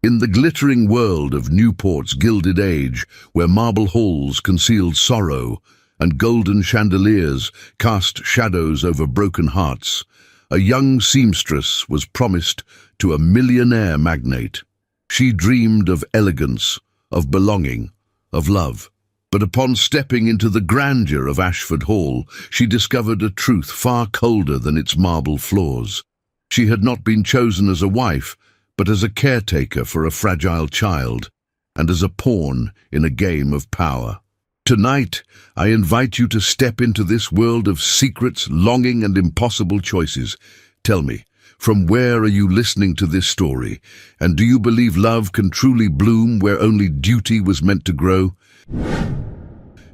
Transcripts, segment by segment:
In the glittering world of Newport's Gilded Age, where marble halls concealed sorrow and golden chandeliers cast shadows over broken hearts, a young seamstress was promised to a millionaire magnate. She dreamed of elegance, of belonging, of love. But upon stepping into the grandeur of Ashford Hall, she discovered a truth far colder than its marble floors. She had not been chosen as a wife, but as a caretaker for a fragile child, and as a pawn in a game of power. Tonight, I invite you to step into this world of secrets, longing, and impossible choices. Tell me, from where are you listening to this story? And do you believe love can truly bloom where only duty was meant to grow?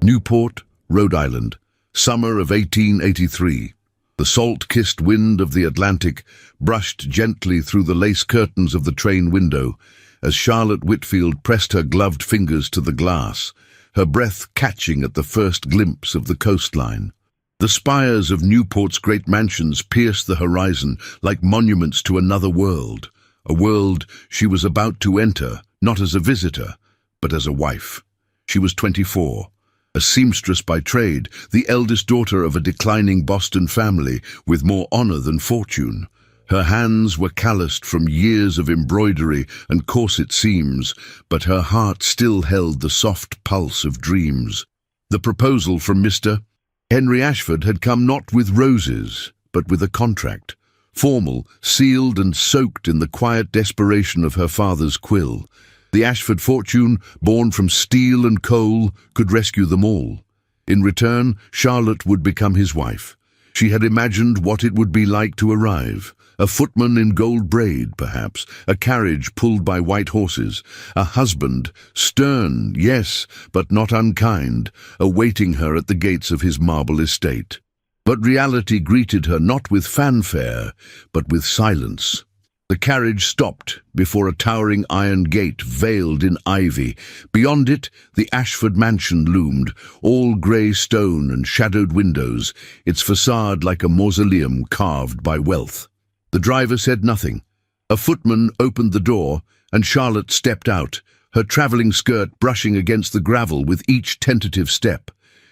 Newport, Rhode Island, summer of 1883. The salt-kissed wind of the Atlantic brushed gently through the lace curtains of the train window as Charlotte Whitfield pressed her gloved fingers to the glass, her breath catching at the first glimpse of the coastline. The spires of Newport's great mansions pierced the horizon like monuments to another world, a world she was about to enter, not as a visitor, but as a wife. She was 24, a seamstress by trade, the eldest daughter of a declining Boston family with more honor than fortune. Her hands were calloused from years of embroidery and corset seams, but her heart still held the soft pulse of dreams. The proposal from Mr. Henry Ashford had come not with roses, but with a contract, formal, sealed and soaked in the quiet desperation of her father's quill. The Ashford fortune, born from steel and coal, could rescue them all. In return, Charlotte would become his wife. She had imagined what it would be like to arrive. A footman in gold braid, perhaps, a carriage pulled by white horses, a husband, stern, yes, but not unkind, awaiting her at the gates of his marble estate. But reality greeted her not with fanfare, but with silence. The carriage stopped before a towering iron gate veiled in ivy. Beyond it, the Ashford mansion loomed, all grey stone and shadowed windows, its facade like a mausoleum carved by wealth. The driver said nothing. A footman opened the door, and Charlotte stepped out, her travelling skirt brushing against the gravel with each tentative step.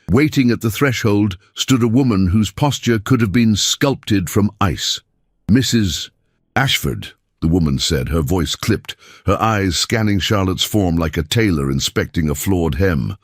Waiting at the threshold stood a woman whose posture could have been sculpted from ice. "Mrs. Ashford," the woman said, her voice clipped, her eyes scanning Charlotte's form like a tailor inspecting a flawed hem.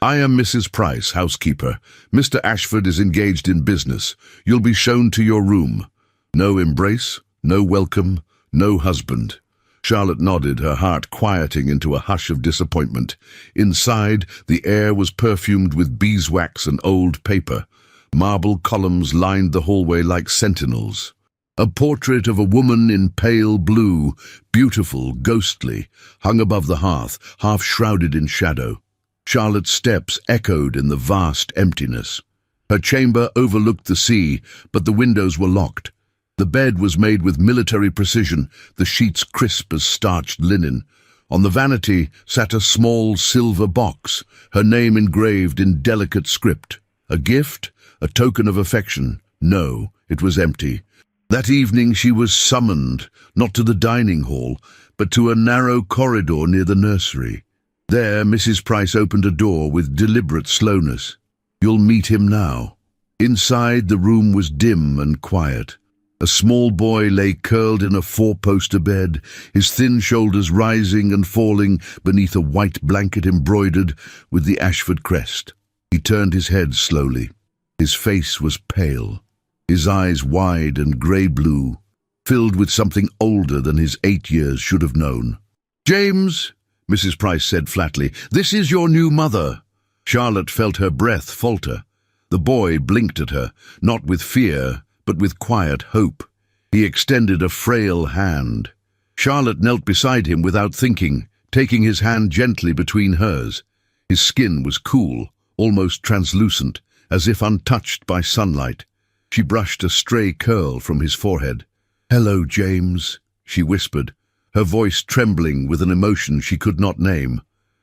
"I am Mrs. Price, housekeeper. Mr. Ashford is engaged in business. You'll be shown to your room." No embrace, no welcome, no husband. Charlotte nodded, her heart quieting into a hush of disappointment. Inside, the air was perfumed with beeswax and old paper. Marble columns lined the hallway like sentinels. A portrait of a woman in pale blue, beautiful, ghostly, hung above the hearth, half shrouded in shadow. Charlotte's steps echoed in the vast emptiness. Her chamber overlooked the sea, but the windows were locked. The bed was made with military precision, the sheets crisp as starched linen. On the vanity sat a small silver box, her name engraved in delicate script. A gift? A token of affection? No, it was empty. That evening she was summoned, not to the dining hall, but to a narrow corridor near the nursery. There, Mrs. Price opened a door with deliberate slowness. "You'll meet him now." Inside, the room was dim and quiet. A small boy lay curled in a four-poster bed, his thin shoulders rising and falling beneath a white blanket embroidered with the Ashford crest. He turned his head slowly. His face was pale, his eyes wide and grey-blue, filled with something older than his 8 years should have known. "James," Mrs. Price said flatly, "this is your new mother." Charlotte felt her breath falter. The boy blinked at her, not with fear, but with quiet hope. He extended a frail hand. Charlotte knelt beside him without thinking, taking his hand gently between hers. His skin was cool, almost translucent, as if untouched by sunlight. She brushed a stray curl from his forehead. "Hello, James," she whispered, her voice trembling with an emotion she could not name.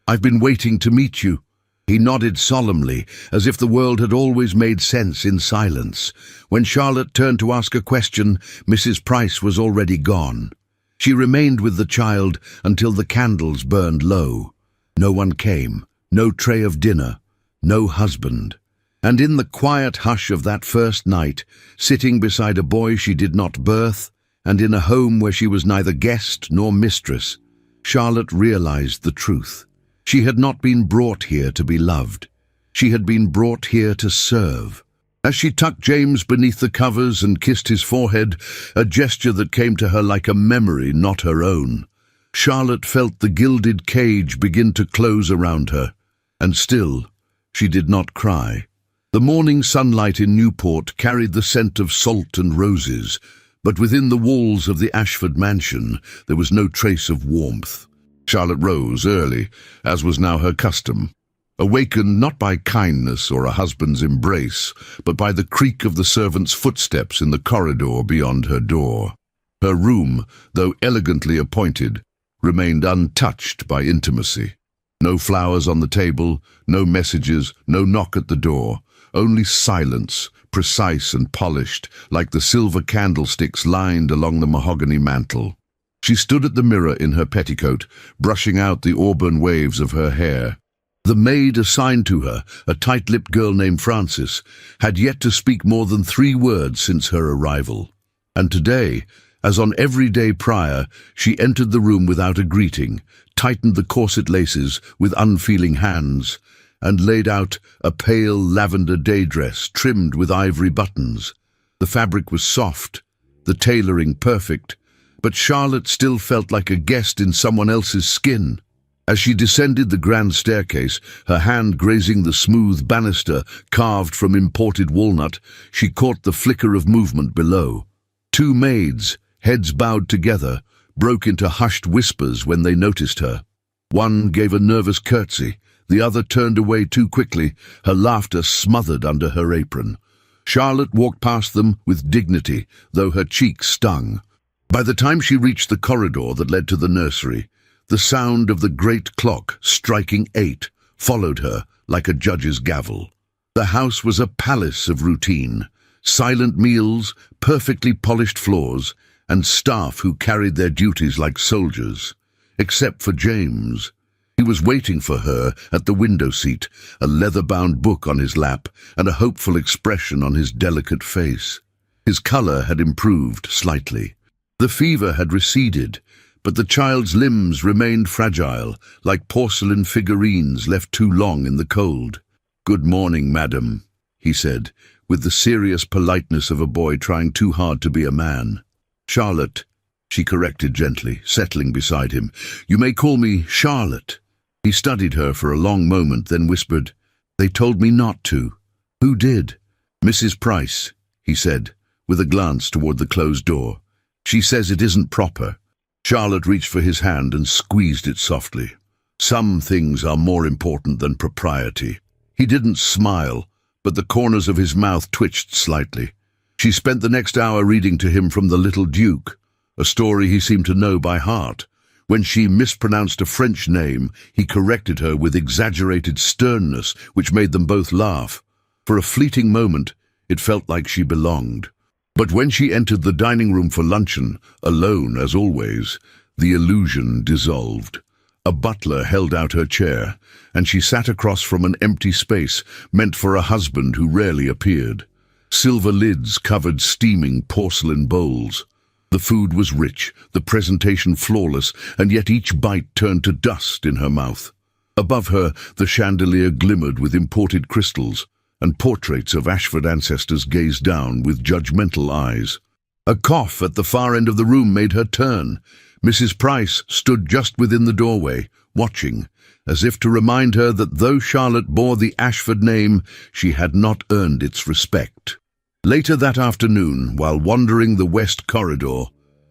"I've been waiting to meet you." He nodded solemnly, as if the world had always made sense in silence. When Charlotte turned to ask a question, Mrs. Price was already gone. She remained with the child until the candles burned low. No one came, no tray of dinner, no husband. And in the quiet hush of that first night, sitting beside a boy she did not birth, and in a home where she was neither guest nor mistress, Charlotte realized the truth. She had not been brought here to be loved. She had been brought here to serve. As she tucked James beneath the covers and kissed his forehead, a gesture that came to her like a memory not her own, Charlotte felt the gilded cage begin to close around her, and still she did not cry. The morning sunlight in Newport carried the scent of salt and roses, but within the walls of the Ashford mansion there was no trace of warmth. Charlotte rose early, as was now her custom, awakened not by kindness or a husband's embrace, but by the creak of the servant's footsteps in the corridor beyond her door. Her room, though elegantly appointed, remained untouched by intimacy. No flowers on the table, no messages, no knock at the door, only silence, precise and polished, like the silver candlesticks lined along the mahogany mantel. She stood at the mirror in her petticoat, brushing out the auburn waves of her hair. The maid assigned to her, a tight-lipped girl named Frances, had yet to speak more than 3 words since her arrival. And today, as on every day prior, she entered the room without a greeting, tightened the corset laces with unfeeling hands, and laid out a pale lavender day dress trimmed with ivory buttons. The fabric was soft, the tailoring perfect, but Charlotte still felt like a guest in someone else's skin. As she descended the grand staircase, her hand grazing the smooth banister carved from imported walnut, she caught the flicker of movement below. 2 maids, heads bowed together, broke into hushed whispers when they noticed her. One gave a nervous curtsy, the other turned away too quickly, her laughter smothered under her apron. Charlotte walked past them with dignity, though her cheeks stung. By the time she reached the corridor that led to the nursery, the sound of the great clock striking 8 followed her like a judge's gavel. The house was a palace of routine, silent meals, perfectly polished floors, and staff who carried their duties like soldiers. Except for James. He was waiting for her at the window seat, a leather-bound book on his lap and a hopeful expression on his delicate face. His color had improved slightly. The fever had receded, but the child's limbs remained fragile, like porcelain figurines left too long in the cold. "Good morning, madam," he said, with the serious politeness of a boy trying too hard to be a man. "Charlotte," she corrected gently, settling beside him. "You may call me Charlotte." He studied her for a long moment, then whispered, "They told me not to." "Who did?" "Mrs. Price," he said, with a glance toward the closed door. "She says it isn't proper." Charlotte reached for his hand and squeezed it softly. Some things are more important than propriety. He didn't smile, but the corners of his mouth twitched slightly. She spent the next hour reading to him from The Little Duke, a story he seemed to know by heart. When she mispronounced a French name, he corrected her with exaggerated sternness, which made them both laugh. For a fleeting moment, it felt like she belonged. But when she entered the dining room for luncheon, alone as always, the illusion dissolved. A butler held out her chair, and she sat across from an empty space meant for a husband who rarely appeared. Silver lids covered steaming porcelain bowls. The food was rich, the presentation flawless, and yet each bite turned to dust in her mouth. Above her, the chandelier glimmered with imported crystals, and portraits of Ashford ancestors gazed down with judgmental eyes. A cough at the far end of the room made her turn. Mrs. Price stood just within the doorway, watching, as if to remind her that though Charlotte bore the Ashford name, she had not earned its respect. Later that afternoon, while wandering the west corridor,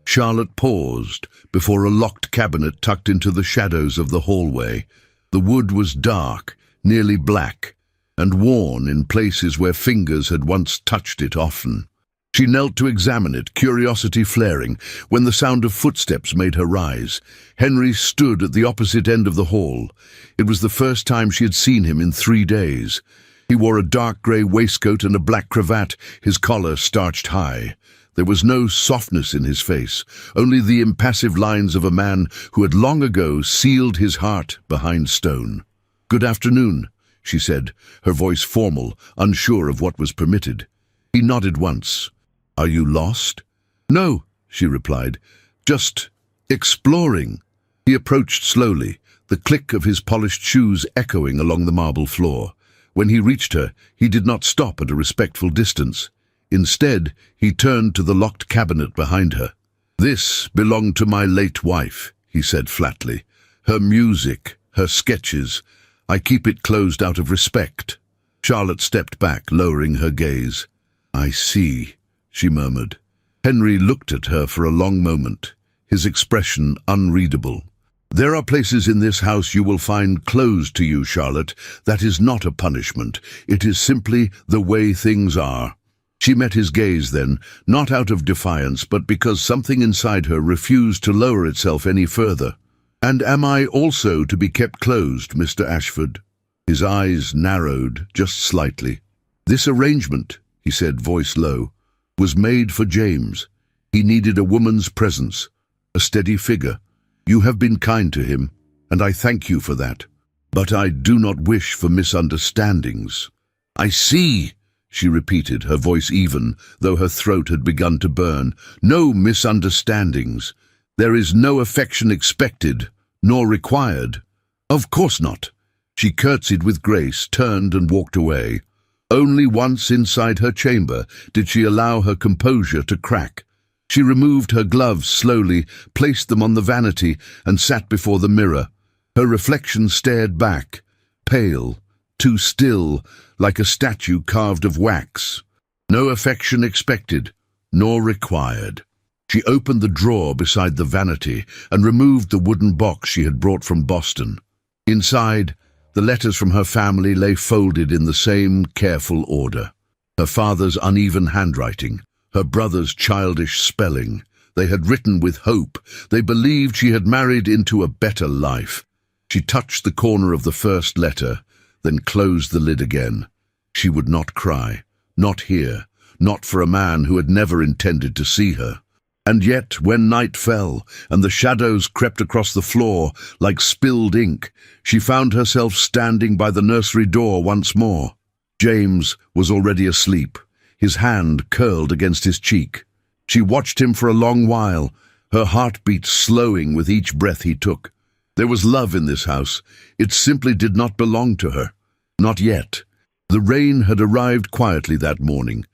Charlotte paused before a locked cabinet tucked into the shadows of the hallway. The wood was dark, nearly black, and worn in places where fingers had once touched it often. She knelt to examine it, curiosity flaring, when the sound of footsteps made her rise. Henry stood at the opposite end of the hall. It was the first time she had seen him in 3 days. He wore a dark grey waistcoat and a black cravat, his collar starched high. There was no softness in his face, only the impassive lines of a man who had long ago sealed his heart behind stone. "Good afternoon," she said, her voice formal, unsure of what was permitted. He nodded once. "Are you lost?" "No," she replied, "just exploring." He approached slowly, the click of his polished shoes echoing along the marble floor. When he reached her, he did not stop at a respectful distance. Instead, he turned to the locked cabinet behind her. "This belonged to my late wife," he said flatly. "Her music, her sketches. I keep it closed out of respect." Charlotte stepped back, lowering her gaze. "I see," she murmured. Henry looked at her for a long moment, his expression unreadable. "There are places in this house you will find closed to you, Charlotte. That is not a punishment. It is simply the way things are." She met his gaze then, not out of defiance, but because something inside her refused to lower itself any further. "And am I also to be kept closed, Mr. Ashford?" His eyes narrowed just slightly. "This arrangement," he said, voice low, "was made for James. He needed a woman's presence, a steady figure. You have been kind to him, and I thank you for that. But I do not wish for misunderstandings." "I see," she repeated, her voice even, though her throat had begun to burn. "No misunderstandings. There is no affection expected, nor required." "Of course not." She curtsied with grace, turned and walked away. Only once inside her chamber did she allow her composure to crack. She removed her gloves slowly, placed them on the vanity, and sat before the mirror. Her reflection stared back, pale, too still, like a statue carved of wax. No affection expected, nor required. She opened the drawer beside the vanity and removed the wooden box she had brought from Boston. Inside, the letters from her family lay folded in the same careful order. Her father's uneven handwriting, her brother's childish spelling. They had written with hope. They believed she had married into a better life. She touched the corner of the first letter, then closed the lid again. She would not cry, not here, not for a man who had never intended to see her. And yet, when night fell, and the shadows crept across the floor like spilled ink, she found herself standing by the nursery door once more. James was already asleep, his hand curled against his cheek. She watched him for a long while, her heartbeat slowing with each breath he took. There was love in this house. It simply did not belong to her. Not yet. The rain had arrived quietly that morning,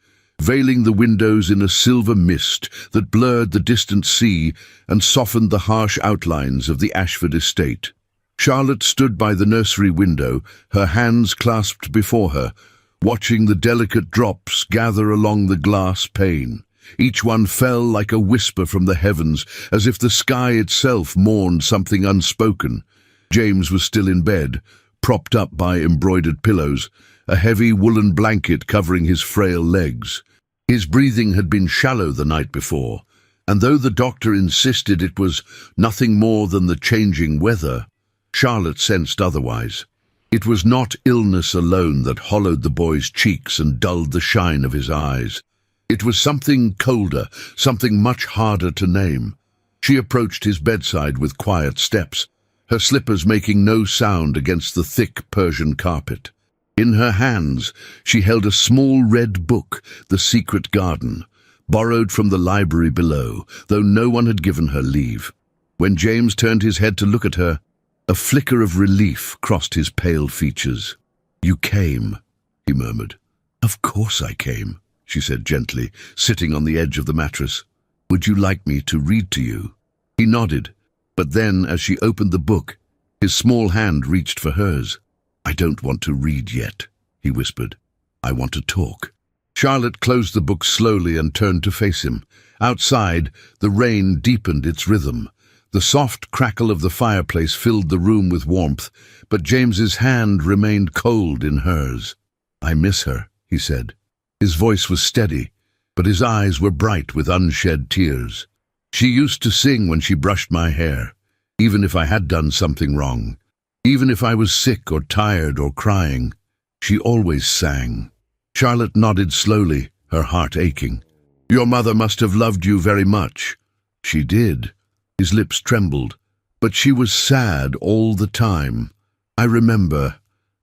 veiling the windows in a silver mist that blurred the distant sea and softened the harsh outlines of the Ashford estate. Charlotte stood by the nursery window, her hands clasped before her, watching the delicate drops gather along the glass pane. Each one fell like a whisper from the heavens, as if the sky itself mourned something unspoken. James was still in bed, propped up by embroidered pillows, a heavy woolen blanket covering his frail legs. His breathing had been shallow the night before, and though the doctor insisted it was nothing more than the changing weather, Charlotte sensed otherwise. It was not illness alone that hollowed the boy's cheeks and dulled the shine of his eyes. It was something colder, something much harder to name. She approached his bedside with quiet steps, her slippers making no sound against the thick Persian carpet. In her hands, she held a small red book, The Secret Garden, borrowed from the library below, though no one had given her leave. When James turned his head to look at her, a flicker of relief crossed his pale features. "You came," he murmured. "Of course I came," she said gently, sitting on the edge of the mattress. "Would you like me to read to you?" He nodded, but then, as she opened the book, his small hand reached for hers. "I don't want to read yet," he whispered. "I want to talk." Charlotte closed the book slowly and turned to face him. Outside, the rain deepened its rhythm. The soft crackle of the fireplace filled the room with warmth, but James's hand remained cold in hers. "I miss her," he said. His voice was steady, but his eyes were bright with unshed tears. "She used to sing when she brushed my hair, even if I had done something wrong. Even if I was sick or tired or crying, she always sang." Charlotte nodded slowly, her heart aching. Your mother must have loved you very much." "She did." His lips trembled. "But she was sad all the time. I remember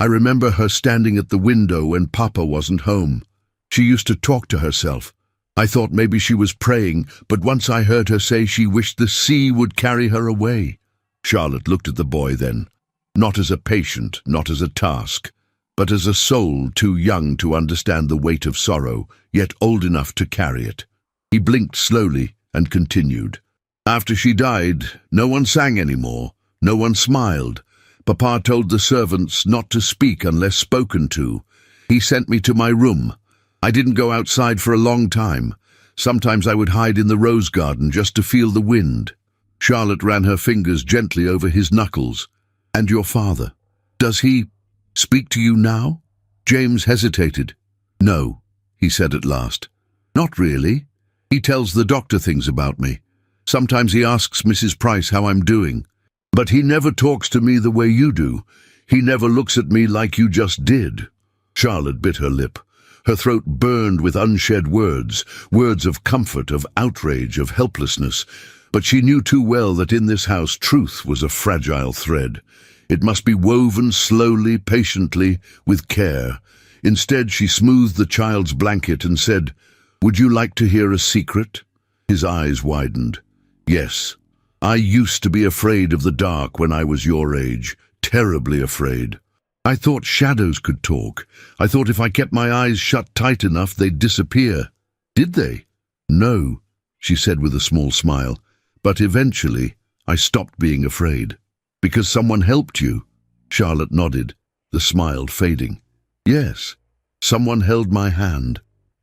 her standing at the window when Papa wasn't home. She used to talk to herself. I thought maybe she was praying, but once I heard her say she wished the sea would carry her away." Charlotte looked at the boy then, not as a patient, not as a task, but as a soul too young to understand the weight of sorrow, yet old enough to carry it. He blinked slowly and continued. "After she died, no one sang anymore, no one smiled. Papa told the servants not to speak unless spoken to. He sent me to my room. I didn't go outside for a long time. Sometimes I would hide in the rose garden just to feel the wind." Charlotte ran her fingers gently over his knuckles. "And your father? Does he speak to you now?" James hesitated. "No," he said at last. "Not really. He tells the doctor things about me. Sometimes he asks Mrs. Price how I'm doing. But he never talks to me the way you do. He never looks at me like you just did." Charlotte bit her lip. Her throat burned with unshed words, words of comfort, of outrage, of helplessness. But she knew too well that in this house truth was a fragile thread. It must be woven slowly, patiently, with care. Instead, she smoothed the child's blanket and said, "Would you like to hear a secret?" His eyes widened. "Yes. I used to be afraid of the dark when I was your age, terribly afraid. I thought shadows could talk. I thought if I kept my eyes shut tight enough, they'd disappear." "Did they?" "No," she said with a small smile. "But eventually, I stopped being afraid." "Because someone helped you?" Charlotte nodded, the smile fading. "Yes. Someone held my hand."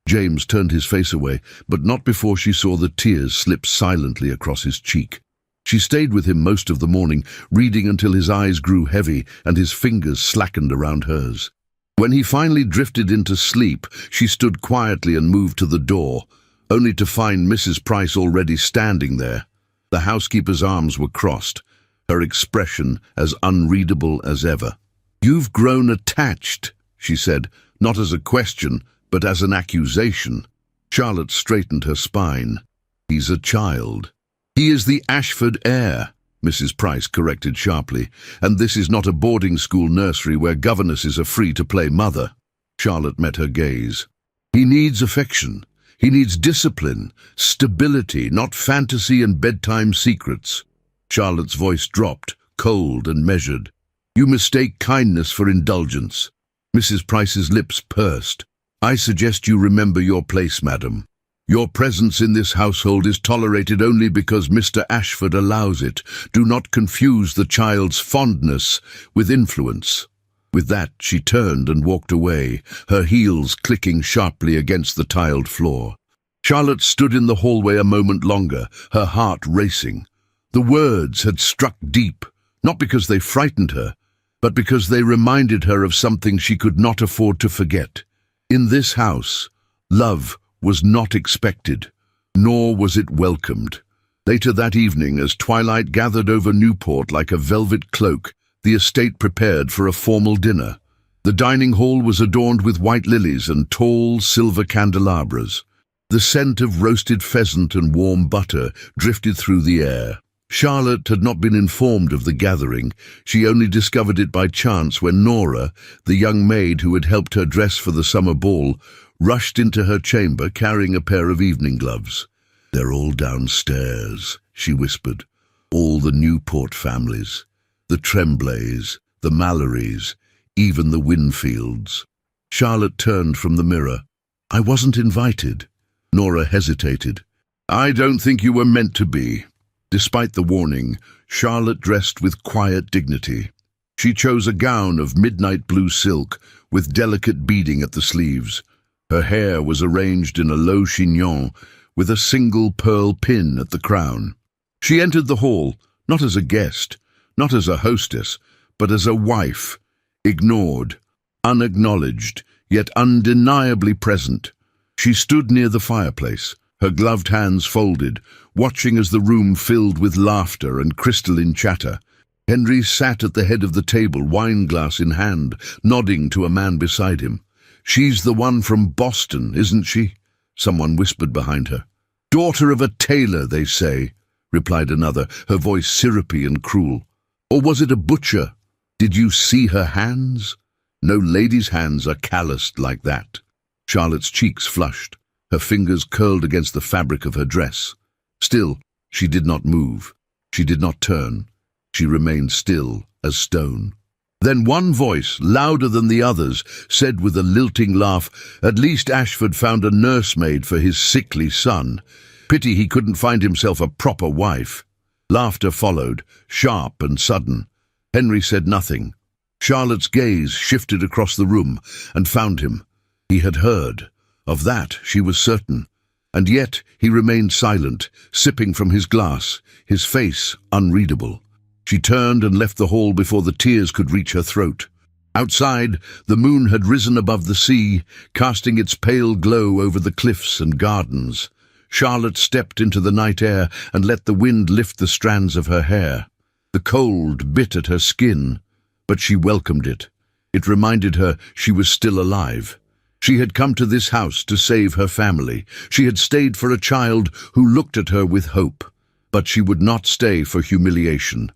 James turned his face away, but not before she saw the tears slip silently across his cheek. She stayed with him most of the morning, reading until his eyes grew heavy and his fingers slackened around hers. When he finally drifted into sleep, she stood quietly and moved to the door, only to find Mrs. Price already standing there. The housekeeper's arms were crossed, her expression as unreadable as ever. "You've grown attached," she said, not as a question, but as an accusation. Charlotte straightened her spine. "He's a child." "He is the Ashford heir," Mrs. Price corrected sharply, "and this is not a boarding school nursery where governesses are free to play mother." Charlotte met her gaze. "He needs affection. He needs discipline, stability, not fantasy and bedtime secrets." Charlotte's voice dropped, cold and measured. "You mistake kindness for indulgence." Mrs. Price's lips pursed. "I suggest you remember your place, madam. Your presence in this household is tolerated only because Mr. Ashford allows it. Do not confuse the child's fondness with influence." With that, she turned and walked away, her heels clicking sharply against the tiled floor. Charlotte stood in the hallway a moment longer, her heart racing. The words had struck deep, not because they frightened her, but because they reminded her of something she could not afford to forget. In this house, love was not expected, nor was it welcomed. Later that evening, as twilight gathered over Newport like a velvet cloak, the estate prepared for a formal dinner. The dining hall was adorned with white lilies and tall silver candelabras. The scent of roasted pheasant and warm butter drifted through the air. Charlotte had not been informed of the gathering. She only discovered it by chance when Nora, the young maid who had helped her dress for the summer ball, rushed into her chamber carrying a pair of evening gloves. "They're all downstairs," she whispered. "All the Newport families. The Tremblays, the Mallorys, even the Winfields." Charlotte turned from the mirror. "I wasn't invited." Nora hesitated. "I don't think you were meant to be." Despite the warning, Charlotte dressed with quiet dignity. She chose a gown of midnight blue silk with delicate beading at the sleeves. Her hair was arranged in a low chignon with a single pearl pin at the crown. She entered the hall, not as a guest, not as a hostess, but as a wife, ignored, unacknowledged, yet undeniably present. She stood near the fireplace, her gloved hands folded, watching as the room filled with laughter and crystalline chatter. Henry sat at the head of the table, wineglass in hand, nodding to a man beside him. "She's the one from Boston, isn't she?" someone whispered behind her. "Daughter of a tailor, they say," replied another, her voice syrupy and cruel. "Or was it a butcher? Did you see her hands? No lady's hands are calloused like that." Charlotte's cheeks flushed, her fingers curled against the fabric of her dress. Still, she did not move. She did not turn. She remained still as stone. Then one voice, louder than the others, said with a lilting laugh, "At least Ashford found a nursemaid for his sickly son. Pity he couldn't find himself a proper wife." Laughter followed, sharp and sudden. Henry said nothing. Charlotte's gaze shifted across the room and found him. He had heard. Of that she was certain. And yet he remained silent, sipping from his glass, his face unreadable. She turned and left the hall before the tears could reach her throat. Outside, the moon had risen above the sea, casting its pale glow over the cliffs and gardens. Charlotte stepped into the night air and let the wind lift the strands of her hair. The cold bit at her skin, but she welcomed it. It reminded her she was still alive. She had come to this house to save her family. She had stayed for a child who looked at her with hope. But she would not stay for humiliation.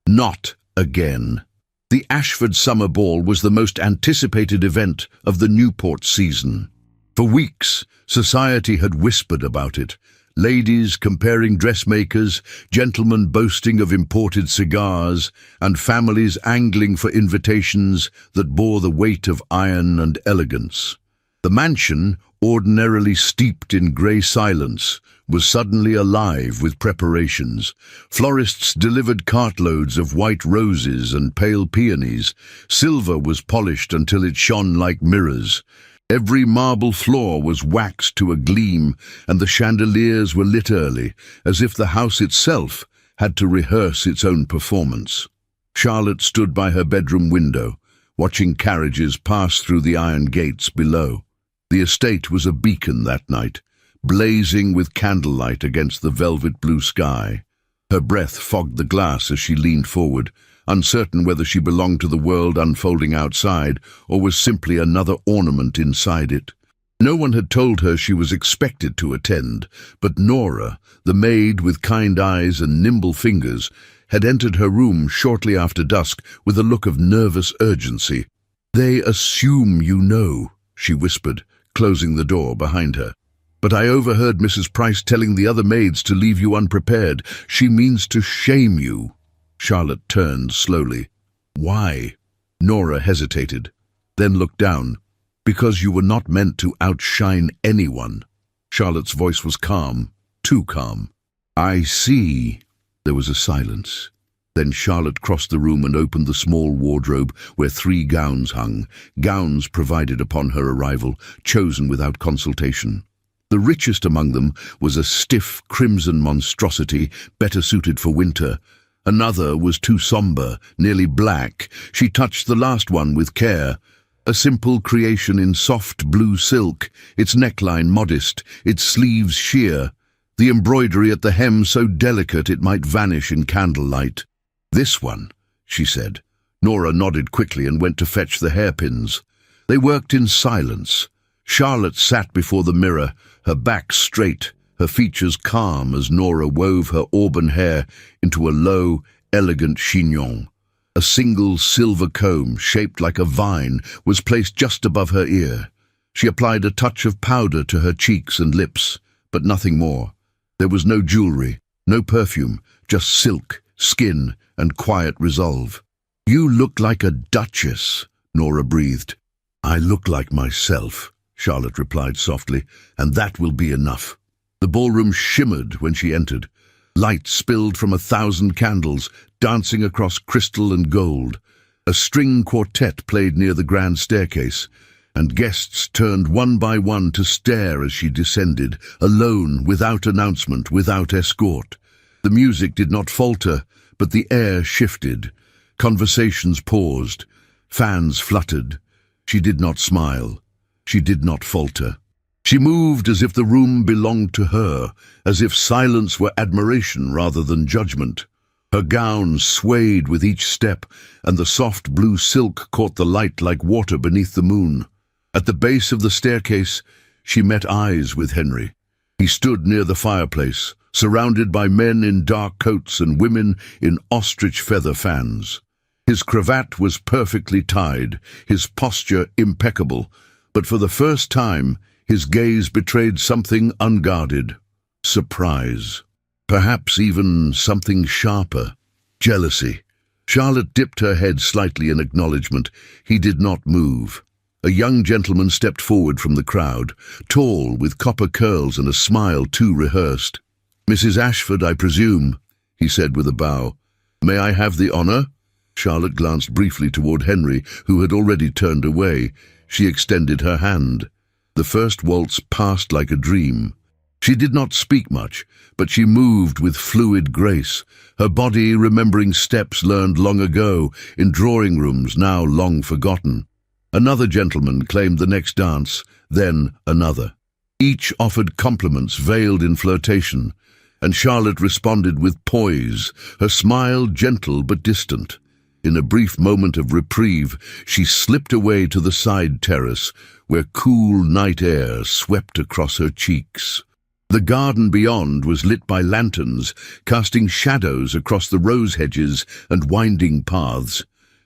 Not again. The Ashford Summer Ball was the most anticipated event of the Newport season. For weeks, society had whispered about it. Ladies comparing dressmakers, gentlemen boasting of imported cigars, and families angling for invitations that bore the weight of iron and elegance. The mansion, ordinarily steeped in grey silence, was suddenly alive with preparations. Florists delivered cartloads of white roses and pale peonies. Silver was polished until it shone like mirrors. Every marble floor was waxed to a gleam, and the chandeliers were lit early, as if the house itself had to rehearse its own performance. Charlotte stood by her bedroom window, watching carriages pass through the iron gates below. The estate was a beacon that night, blazing with candlelight against the velvet blue sky. Her breath fogged the glass as she leaned forward, uncertain whether she belonged to the world unfolding outside or was simply another ornament inside it. No one had told her she was expected to attend, but Nora, the maid with kind eyes and nimble fingers, had entered her room shortly after dusk with a look of nervous urgency. "They assume you know," she whispered, closing the door behind her. "But I overheard Mrs. Price telling the other maids to leave you unprepared. She means to shame you." Charlotte turned slowly. "Why?" Nora hesitated, then looked down. "Because you were not meant to outshine anyone." Charlotte's voice was calm, too calm. "I see." There was a silence. Then Charlotte crossed the room and opened the small wardrobe where 3 gowns hung, gowns provided upon her arrival, chosen without consultation. The richest among them was a stiff crimson monstrosity, better suited for winter. Another was too sombre, nearly black. She touched the last one with care. A simple creation in soft blue silk, its neckline modest, its sleeves sheer, the embroidery at the hem so delicate it might vanish in candlelight. "This one," she said. Nora nodded quickly and went to fetch the hairpins. They worked in silence. Charlotte sat before the mirror, her back straight, her features calm as Nora wove her auburn hair into a low, elegant chignon. A single silver comb, shaped like a vine, was placed just above her ear. She applied a touch of powder to her cheeks and lips, but nothing more. There was no jewelry, no perfume, just silk, skin, and quiet resolve. "You look like a duchess," Nora breathed. "I look like myself," Charlotte replied softly, "and that will be enough." The ballroom shimmered when she entered. Light spilled from 1,000 candles, dancing across crystal and gold. A string quartet played near the grand staircase, and guests turned one by one to stare as she descended, alone, without announcement, without escort. The music did not falter, but the air shifted. Conversations paused. Fans fluttered. She did not smile. She did not falter. She moved as if the room belonged to her, as if silence were admiration rather than judgment. Her gown swayed with each step, and the soft blue silk caught the light like water beneath the moon. At the base of the staircase, she met eyes with Henry. He stood near the fireplace, surrounded by men in dark coats and women in ostrich feather fans. His cravat was perfectly tied, his posture impeccable, but for the first time his gaze betrayed something unguarded. Surprise. Perhaps even something sharper. Jealousy. Charlotte dipped her head slightly in acknowledgement. He did not move. A young gentleman stepped forward from the crowd, tall, with copper curls and a smile too rehearsed. "Mrs. Ashford, I presume," he said with a bow. "May I have the honor?" Charlotte glanced briefly toward Henry, who had already turned away. She extended her hand. The first waltz passed like a dream. She did not speak much, but she moved with fluid grace, her body remembering steps learned long ago in drawing rooms now long forgotten. Another gentleman claimed the next dance, then another. Each offered compliments veiled in flirtation, and Charlotte responded with poise, her smile gentle but distant. In a brief moment of reprieve, she slipped away to the side terrace, where cool night air swept across her cheeks. The garden beyond was lit by lanterns, casting shadows across the rose hedges and winding paths.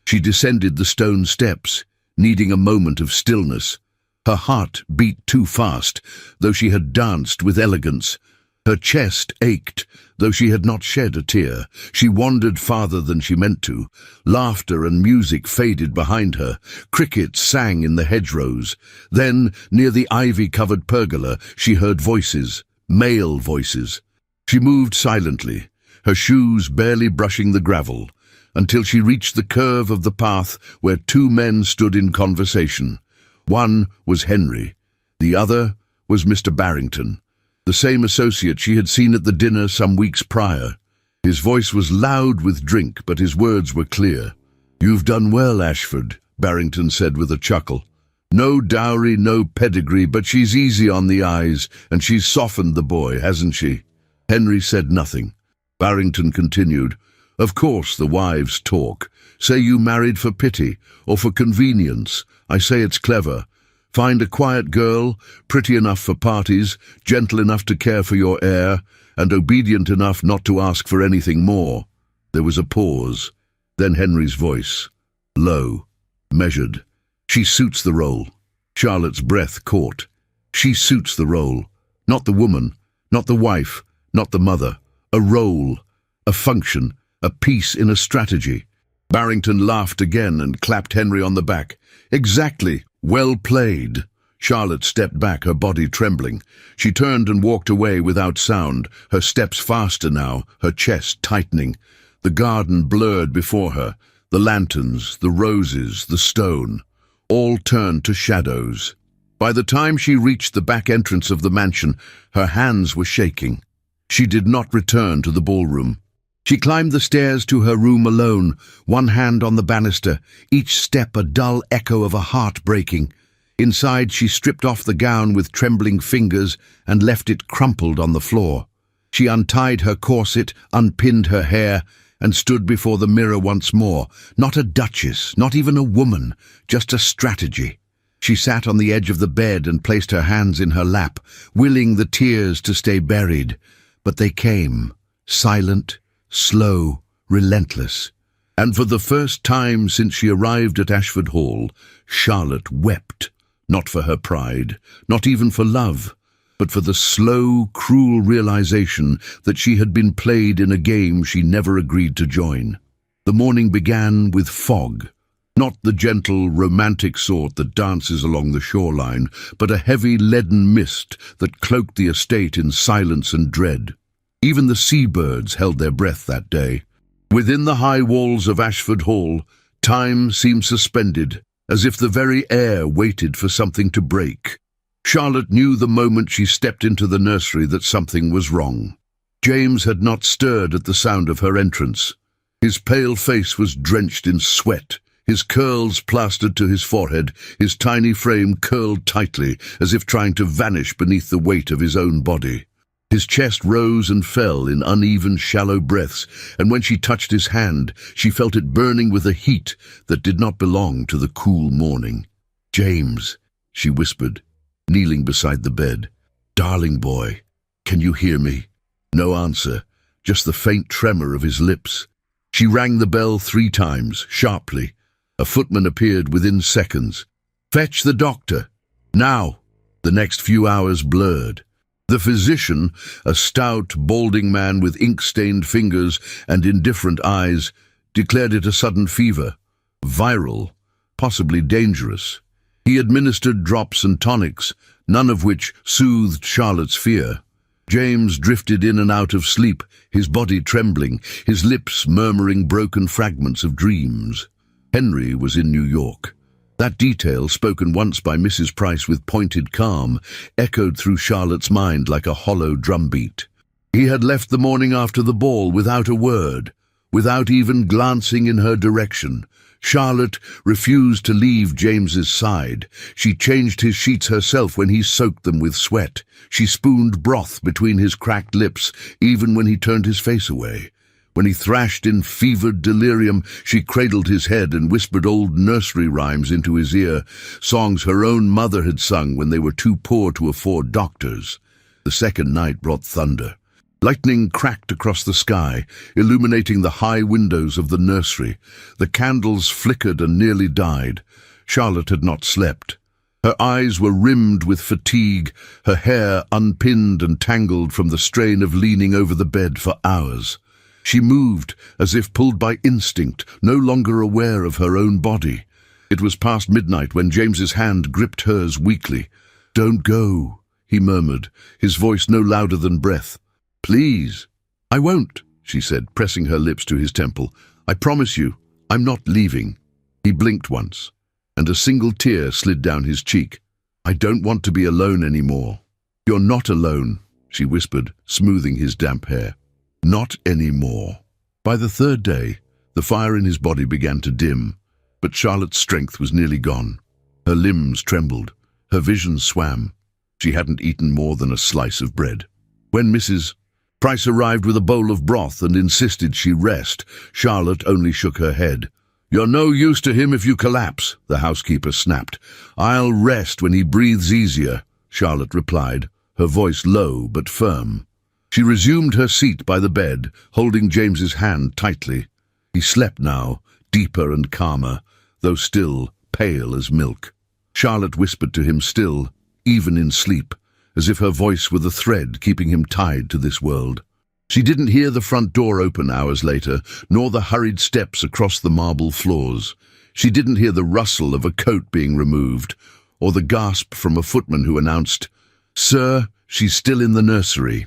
She descended the stone steps, needing a moment of stillness. Her heart beat too fast, though she had danced with elegance. Her chest ached, though she had not shed a tear. She wandered farther than she meant to. Laughter and music faded behind her. Crickets sang in the hedgerows. Then, near the ivy-covered pergola, she heard voices, male voices. She moved silently, her shoes barely brushing the gravel, until she reached the curve of the path where two men stood in conversation. One was Henry. The other was Mr. Barrington, the same associate she had seen at the dinner some weeks prior. His voice was loud with drink, but his words were clear. "You've done well, Ashford," Barrington said with a chuckle. "No dowry, no pedigree, but she's easy on the eyes, and she's softened the boy, hasn't she?" Henry said nothing. Barrington continued, "Of course the wives talk. Say you married for pity, or for convenience. I say it's clever. Find a quiet girl, pretty enough for parties, gentle enough to care for your heir, and obedient enough not to ask for anything more." There was a pause. Then Henry's voice, low, measured. "She suits the role." Charlotte's breath caught. She suits the role. Not the woman, not the wife, not the mother. A role, a function, a piece in a strategy. Barrington laughed again and clapped Henry on the back. "Exactly. Well played." Charlotte stepped back, her body trembling. She turned and walked away without sound, her steps faster now, her chest tightening. The garden blurred before her, the lanterns, the roses, the stone, all turned to shadows. By the time she reached the back entrance of the mansion, her hands were shaking. She did not return to the ballroom. She climbed the stairs to her room alone, one hand on the banister, each step a dull echo of a heart breaking. Inside, she stripped off the gown with trembling fingers and left it crumpled on the floor. She untied her corset, unpinned her hair, and stood before the mirror once more. Not a duchess, not even a woman, just a strategy. She sat on the edge of the bed and placed her hands in her lap, willing the tears to stay buried. But they came, silent, slow, relentless. And for the first time since she arrived at Ashford Hall, Charlotte wept, not for her pride, not even for love, but for the slow, cruel realization that she had been played in a game she never agreed to join. The morning began with fog, not the gentle, romantic sort that dances along the shoreline, but a heavy leaden mist that cloaked the estate in silence and dread. Even the seabirds held their breath that day. Within the high walls of Ashford Hall, time seemed suspended, as if the very air waited for something to break. Charlotte knew the moment she stepped into the nursery that something was wrong. James had not stirred at the sound of her entrance. His pale face was drenched in sweat, his curls plastered to his forehead, his tiny frame curled tightly, as if trying to vanish beneath the weight of his own body. His chest rose and fell in uneven, shallow breaths, and when she touched his hand, she felt it burning with a heat that did not belong to the cool morning. "James," she whispered. kneeling beside the bed. "Darling boy, can you hear me?" No answer, just the faint tremor of his lips. She rang the bell 3 times, sharply. A footman appeared within seconds. "Fetch the doctor. Now!" The next few hours blurred. The physician, a stout, balding man with ink-stained fingers and indifferent eyes, declared it a sudden fever. Viral, possibly dangerous. He administered drops and tonics, none of which soothed Charlotte's fear. James drifted in and out of sleep, his body trembling, his lips murmuring broken fragments of dreams. Henry was in New York. That detail, spoken once by Mrs. Price with pointed calm, echoed through Charlotte's mind like a hollow drumbeat. He had left the morning after the ball without a word, without even glancing in her direction. Charlotte refused to leave James's side. She changed his sheets herself when he soaked them with sweat. She spooned broth between his cracked lips, even when he turned his face away. When he thrashed in fevered delirium, she cradled his head and whispered old nursery rhymes into his ear, songs her own mother had sung when they were too poor to afford doctors. The second night brought thunder. Lightning cracked across the sky, illuminating the high windows of the nursery. The candles flickered and nearly died. Charlotte had not slept. Her eyes were rimmed with fatigue, her hair unpinned and tangled from the strain of leaning over the bed for hours. She moved as if pulled by instinct, no longer aware of her own body. It was past midnight when James's hand gripped hers weakly. "Don't go," he murmured, his voice no louder than breath. "Please." "I won't," she said, pressing her lips to his temple. "I promise you, I'm not leaving." He blinked once, and a single tear slid down his cheek. "I don't want to be alone anymore." "You're not alone," she whispered, smoothing his damp hair. "Not anymore." By the 3rd day, the fire in his body began to dim, but Charlotte's strength was nearly gone. Her limbs trembled, her vision swam. She hadn't eaten more than a slice of bread. When Mrs. Price arrived with a bowl of broth and insisted she rest, Charlotte only shook her head. "You're no use to him if you collapse," the housekeeper snapped. "I'll rest when he breathes easier," Charlotte replied, her voice low but firm. She resumed her seat by the bed, holding James's hand tightly. He slept now, deeper and calmer, though still pale as milk. Charlotte whispered to him still, even in sleep, as if her voice were the thread keeping him tied to this world. She didn't hear the front door open hours later, nor the hurried steps across the marble floors. She didn't hear the rustle of a coat being removed, or the gasp from a footman who announced, "Sir, she's still in the nursery."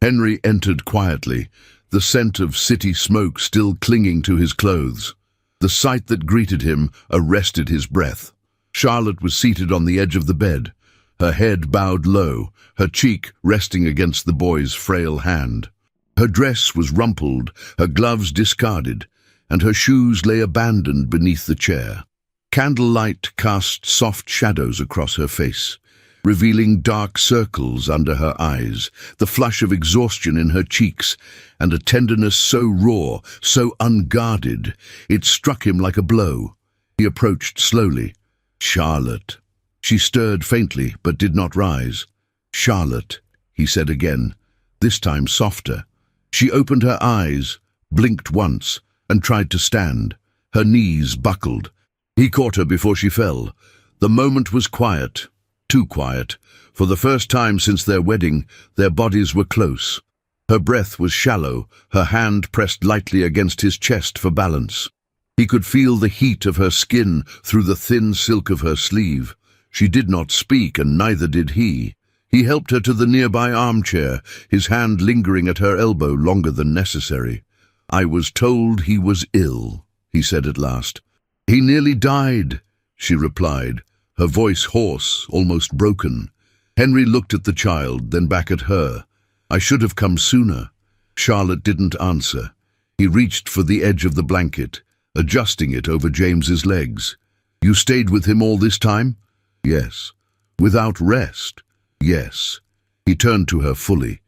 Henry entered quietly, the scent of city smoke still clinging to his clothes. The sight that greeted him arrested his breath. Charlotte was seated on the edge of the bed, her head bowed low, her cheek resting against the boy's frail hand. Her dress was rumpled, her gloves discarded, and her shoes lay abandoned beneath the chair. Candlelight cast soft shadows across her face, revealing dark circles under her eyes, the flush of exhaustion in her cheeks, and a tenderness so raw, so unguarded, it struck him like a blow. He approached slowly. "Charlotte." She stirred faintly, but did not rise. "Charlotte," he said again, this time softer. She opened her eyes, blinked once, and tried to stand. Her knees buckled. He caught her before she fell. The moment was quiet. Too quiet. For the first time since their wedding, their bodies were close. Her breath was shallow, her hand pressed lightly against his chest for balance. He could feel the heat of her skin through the thin silk of her sleeve. She did not speak, and neither did he. He helped her to the nearby armchair, his hand lingering at her elbow longer than necessary. "I was told he was ill," he said at last. "He nearly died," she replied, her voice hoarse, almost broken. Henry looked at the child, then back at her. "I should have come sooner." Charlotte didn't answer. He reached for the edge of the blanket, adjusting it over James's legs. "You stayed with him all this time?" "Yes." "Without rest?" "Yes." He turned to her fully.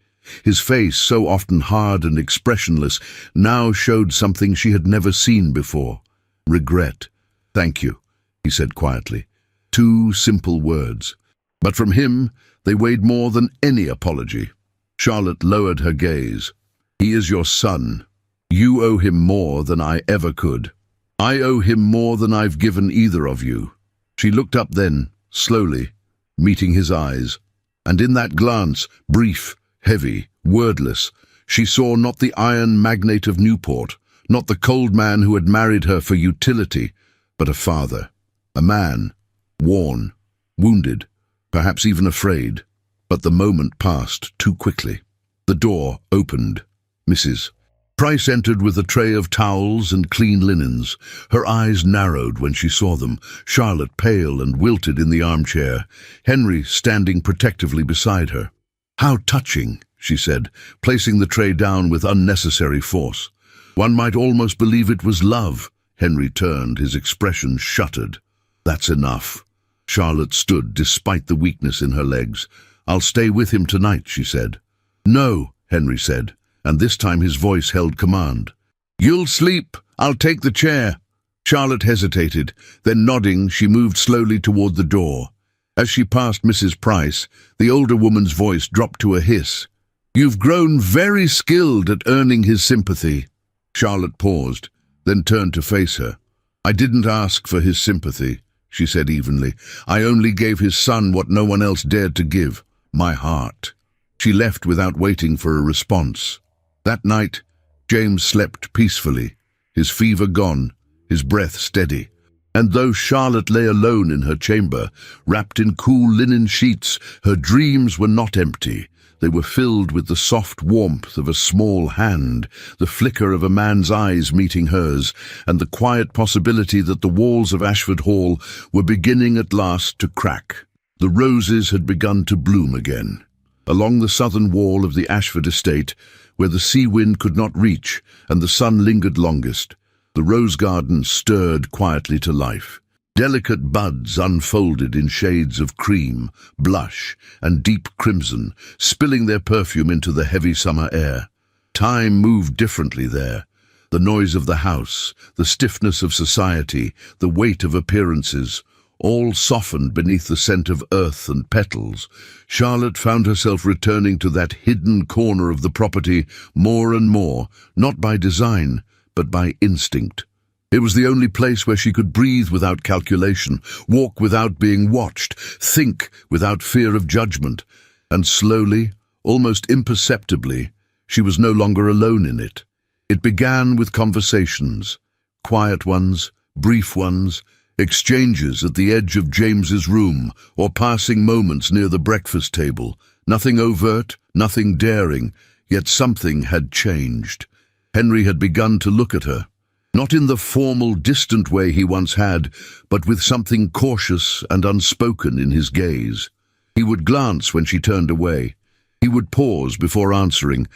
His face, so often hard and expressionless, now showed something she had never seen before. "Regret." "Thank you," he said quietly. 2 simple words. But from him, they weighed more than any apology. Charlotte lowered her gaze. "He is your son. You owe him more than I ever could. I owe him more than I've given either of you." She looked up then, slowly, meeting his eyes. And in that glance, brief, heavy, wordless, she saw not the iron magnate of Newport, not the cold man who had married her for utility, but a father. A man, worn, wounded, perhaps even afraid. But the moment passed too quickly. The door opened. Mrs. Price entered with a tray of towels and clean linens. Her eyes narrowed when she saw them, Charlotte pale and wilted in the armchair, Henry standing protectively beside her. "How touching," she said, placing the tray down with unnecessary force. "One might almost believe it was love." Henry turned, his expression shuttered. "That's enough." Charlotte stood, despite the weakness in her legs. "I'll stay with him tonight," she said. "No," Henry said, and this time his voice held command. "You'll sleep. I'll take the chair." Charlotte hesitated, then nodding, she moved slowly toward the door. As she passed Mrs. Price, the older woman's voice dropped to a hiss. "You've grown very skilled at earning his sympathy." Charlotte paused, then turned to face her. "I didn't ask for his sympathy," she said evenly. "I only gave his son what no one else dared to give, my heart." She left without waiting for a response. That night, James slept peacefully, his fever gone, his breath steady. And though Charlotte lay alone in her chamber, wrapped in cool linen sheets, her dreams were not empty. They were filled with the soft warmth of a small hand, the flicker of a man's eyes meeting hers, and the quiet possibility that the walls of Ashford Hall were beginning at last to crack. The roses had begun to bloom again. Along the southern wall of the Ashford estate, where the sea wind could not reach and the sun lingered longest, the rose garden stirred quietly to life. Delicate buds unfolded in shades of cream, blush, and deep crimson, spilling their perfume into the heavy summer air. Time moved differently there. The noise of the house, the stiffness of society, the weight of appearances, all softened beneath the scent of earth and petals. Charlotte found herself returning to that hidden corner of the property more and more, not by design, but by instinct. It was the only place where she could breathe without calculation, walk without being watched, think without fear of judgment. And slowly, almost imperceptibly, she was no longer alone in it. It began with conversations, quiet ones, brief ones, exchanges at the edge of James's room, or passing moments near the breakfast table. Nothing overt, nothing daring, yet something had changed. Henry had begun to look at her, not in the formal, distant way he once had, but with something cautious and unspoken in his gaze. He would glance when she turned away. He would pause before answering,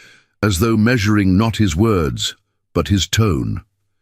as though measuring not his words, but his tone.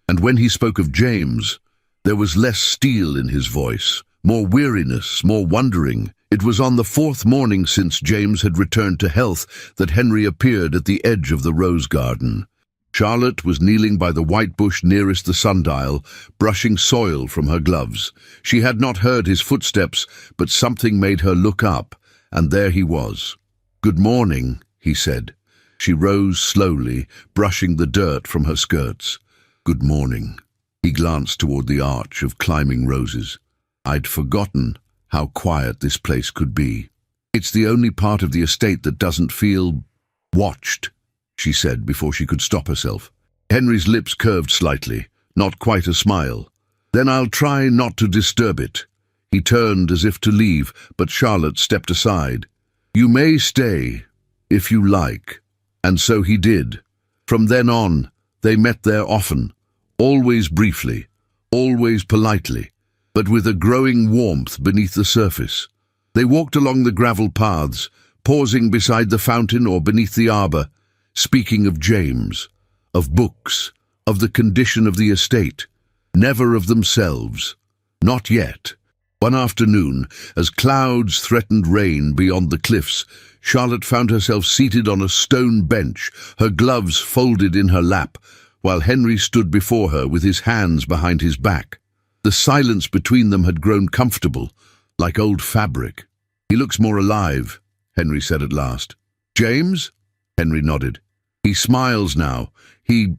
And when he spoke of James, there was less steel in his voice, more weariness, more wondering. It was on the fourth morning since James had returned to health that Henry appeared at the edge of the rose garden. Charlotte was kneeling by the white bush nearest the sundial, brushing soil from her gloves. She had not heard his footsteps, but something made her look up, and there he was. "Good morning," he said. She rose slowly, brushing the dirt from her skirts. "Good morning." He glanced toward the arch of climbing roses. "I'd forgotten how quiet this place could be. It's the only part of the estate that doesn't feel watched," she said before she could stop herself. Henry's lips curved slightly, not quite a smile. "Then I'll try not to disturb it." He turned as if to leave, but Charlotte stepped aside. "You may stay, if you like." And so he did. From then on, they met there often, always briefly, always politely, but with a growing warmth beneath the surface. They walked along the gravel paths, pausing beside the fountain or beneath the arbor, speaking of James, of books, of the condition of the estate, never of themselves. Not yet. One afternoon, as clouds threatened rain beyond the cliffs, Charlotte found herself seated on a stone bench, her gloves folded in her lap, while Henry stood before her with his hands behind his back. The silence between them had grown comfortable, like old fabric. "He looks more alive," Henry said at last. "James?" Henry nodded. "He smiles now. He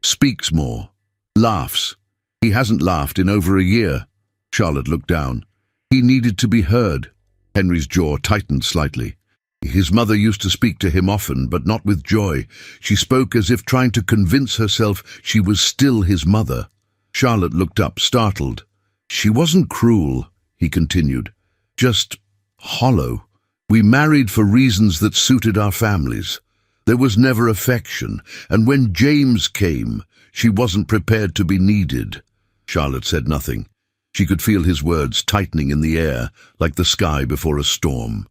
speaks more. Laughs. He hasn't laughed in over a year." Charlotte looked down. "He needed to be heard." Henry's jaw tightened slightly. His mother used to speak to him often, but not with joy. She spoke as if trying to convince herself she was still his mother. Charlotte looked up, startled. "She wasn't cruel," he continued. "Just hollow. We married for reasons that suited our families. There was never affection, and when James came, she wasn't prepared to be needed." Charlotte said nothing. She could feel his words tightening in the air, like the sky before a storm.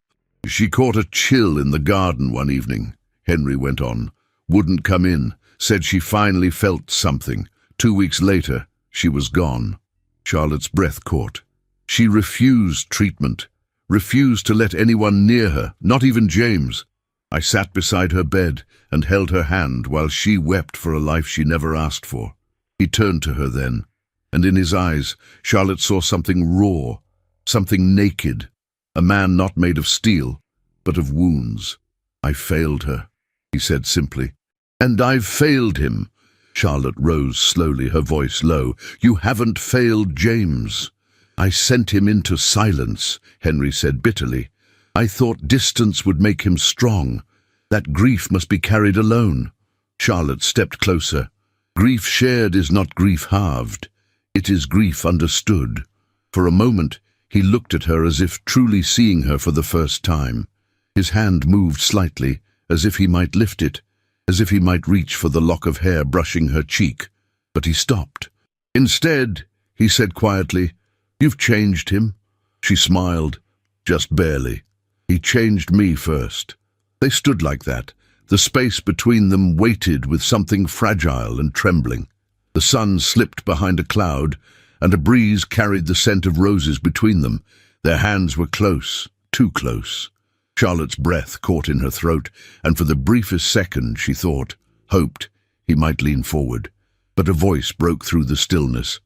"She caught a chill in the garden one evening," Henry went on. "Wouldn't come in, said she finally felt something. 2 weeks later, she was gone." Charlotte's breath caught. She refused treatment, refused to let anyone near her, not even James. I sat beside her bed and held her hand while she wept for a life she never asked for. He turned to her then, and in his eyes, Charlotte saw something raw, something naked, a man not made of steel, but of wounds. "I failed her," he said simply. "And I've failed him." Charlotte rose slowly, her voice low. "You haven't failed James." "I sent him into silence," Henry said bitterly. "I thought distance would make him strong. That grief must be carried alone." Charlotte stepped closer. "Grief shared is not grief halved. It is grief understood." For a moment, he looked at her as if truly seeing her for the first time. His hand moved slightly, as if he might lift it, as if he might reach for the lock of hair brushing her cheek. But he stopped. "Instead," he said quietly, "you've changed him." She smiled, just barely. "He changed me first." They stood like that, the space between them weighted with something fragile and trembling. The sun slipped behind a cloud, and a breeze carried the scent of roses between them. Their hands were close, too close. Charlotte's breath caught in her throat, and for the briefest second she thought, hoped, he might lean forward. But a voice broke through the stillness.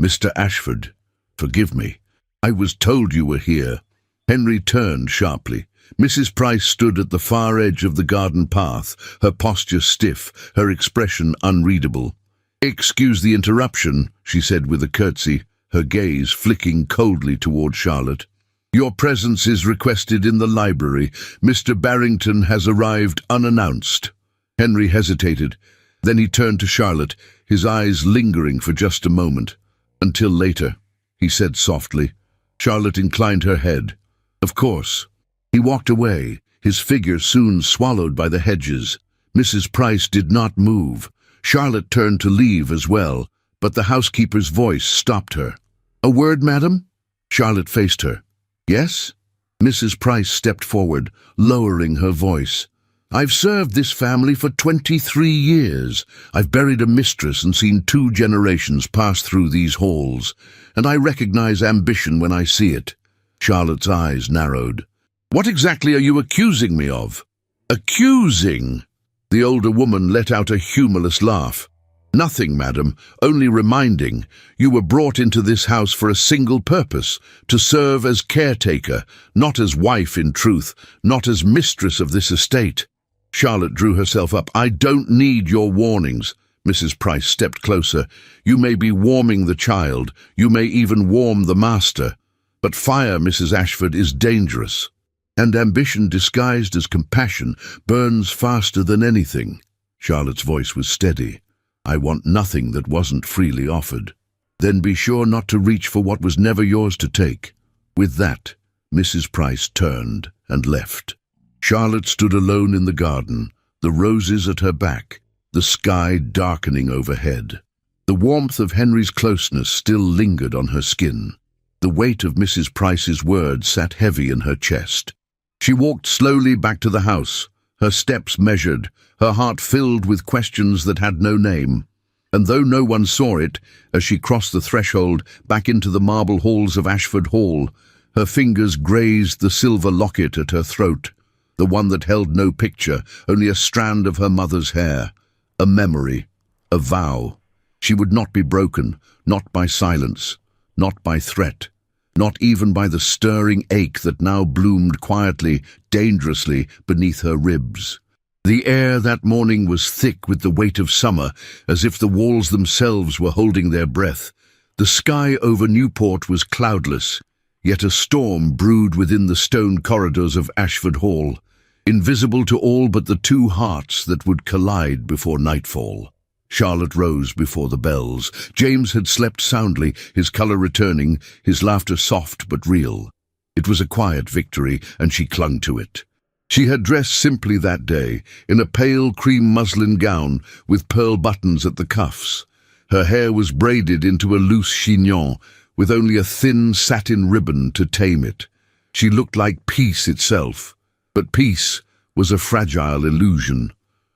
"Mr. Ashford, forgive me. I was told you were here." Henry turned sharply. Mrs. Price stood at the far edge of the garden path, her posture stiff, her expression unreadable. "Excuse the interruption," she said with a curtsy, her gaze flicking coldly toward Charlotte. "Your presence is requested in the library. Mr. Barrington has arrived unannounced." Henry hesitated. Then he turned to Charlotte, his eyes lingering for just a moment. "Until later," he said softly. Charlotte inclined her head. "Of course." He walked away, his figure soon swallowed by the hedges. Mrs. Price did not move. Charlotte turned to leave as well, but the housekeeper's voice stopped her. "A word, madam?" Charlotte faced her. "Yes?" Mrs. Price stepped forward, lowering her voice. "I've served this family for 23 years. I've buried a mistress and seen 2 generations pass through these halls, and I recognize ambition when I see it." Charlotte's eyes narrowed. "What exactly are you accusing me of?" "Accusing?" The older woman let out a humorless laugh. "Nothing, madam, only reminding. You were brought into this house for a single purpose, to serve as caretaker, not as wife in truth, not as mistress of this estate." Charlotte drew herself up. "I don't need your warnings." Mrs. Price stepped closer. "You may be warming the child, you may even warm the master, but fire, Mrs. Ashford, is dangerous. And ambition disguised as compassion burns faster than anything." Charlotte's voice was steady. "I want nothing that wasn't freely offered." "Then be sure not to reach for what was never yours to take." With that, Mrs. Price turned and left. Charlotte stood alone in the garden, the roses at her back, the sky darkening overhead. The warmth of Henry's closeness still lingered on her skin. The weight of Mrs. Price's words sat heavy in her chest. She walked slowly back to the house, her steps measured, her heart filled with questions that had no name. And though no one saw it, as she crossed the threshold back into the marble halls of Ashford Hall, her fingers grazed the silver locket at her throat, the one that held no picture, only a strand of her mother's hair, a memory, a vow. She would not be broken, not by silence, not by threat. not even by the stirring ache that now bloomed quietly, dangerously beneath her ribs. The air that morning was thick with the weight of summer, as if the walls themselves were holding their breath. The sky over Newport was cloudless, yet a storm brewed within the stone corridors of Ashford Hall, invisible to all but the two hearts that would collide before nightfall. Charlotte rose before the bells. James had slept soundly, his colour returning, his laughter soft but real. It was a quiet victory, and she clung to it. She had dressed simply that day, in a pale cream muslin gown with pearl buttons at the cuffs. Her hair was braided into a loose chignon, with only a thin satin ribbon to tame it. She looked like peace itself, but peace was a fragile illusion.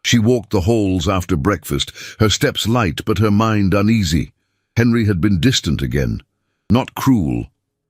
She walked the halls after breakfast, her steps light but her mind uneasy. Henry had been distant again. Not cruel,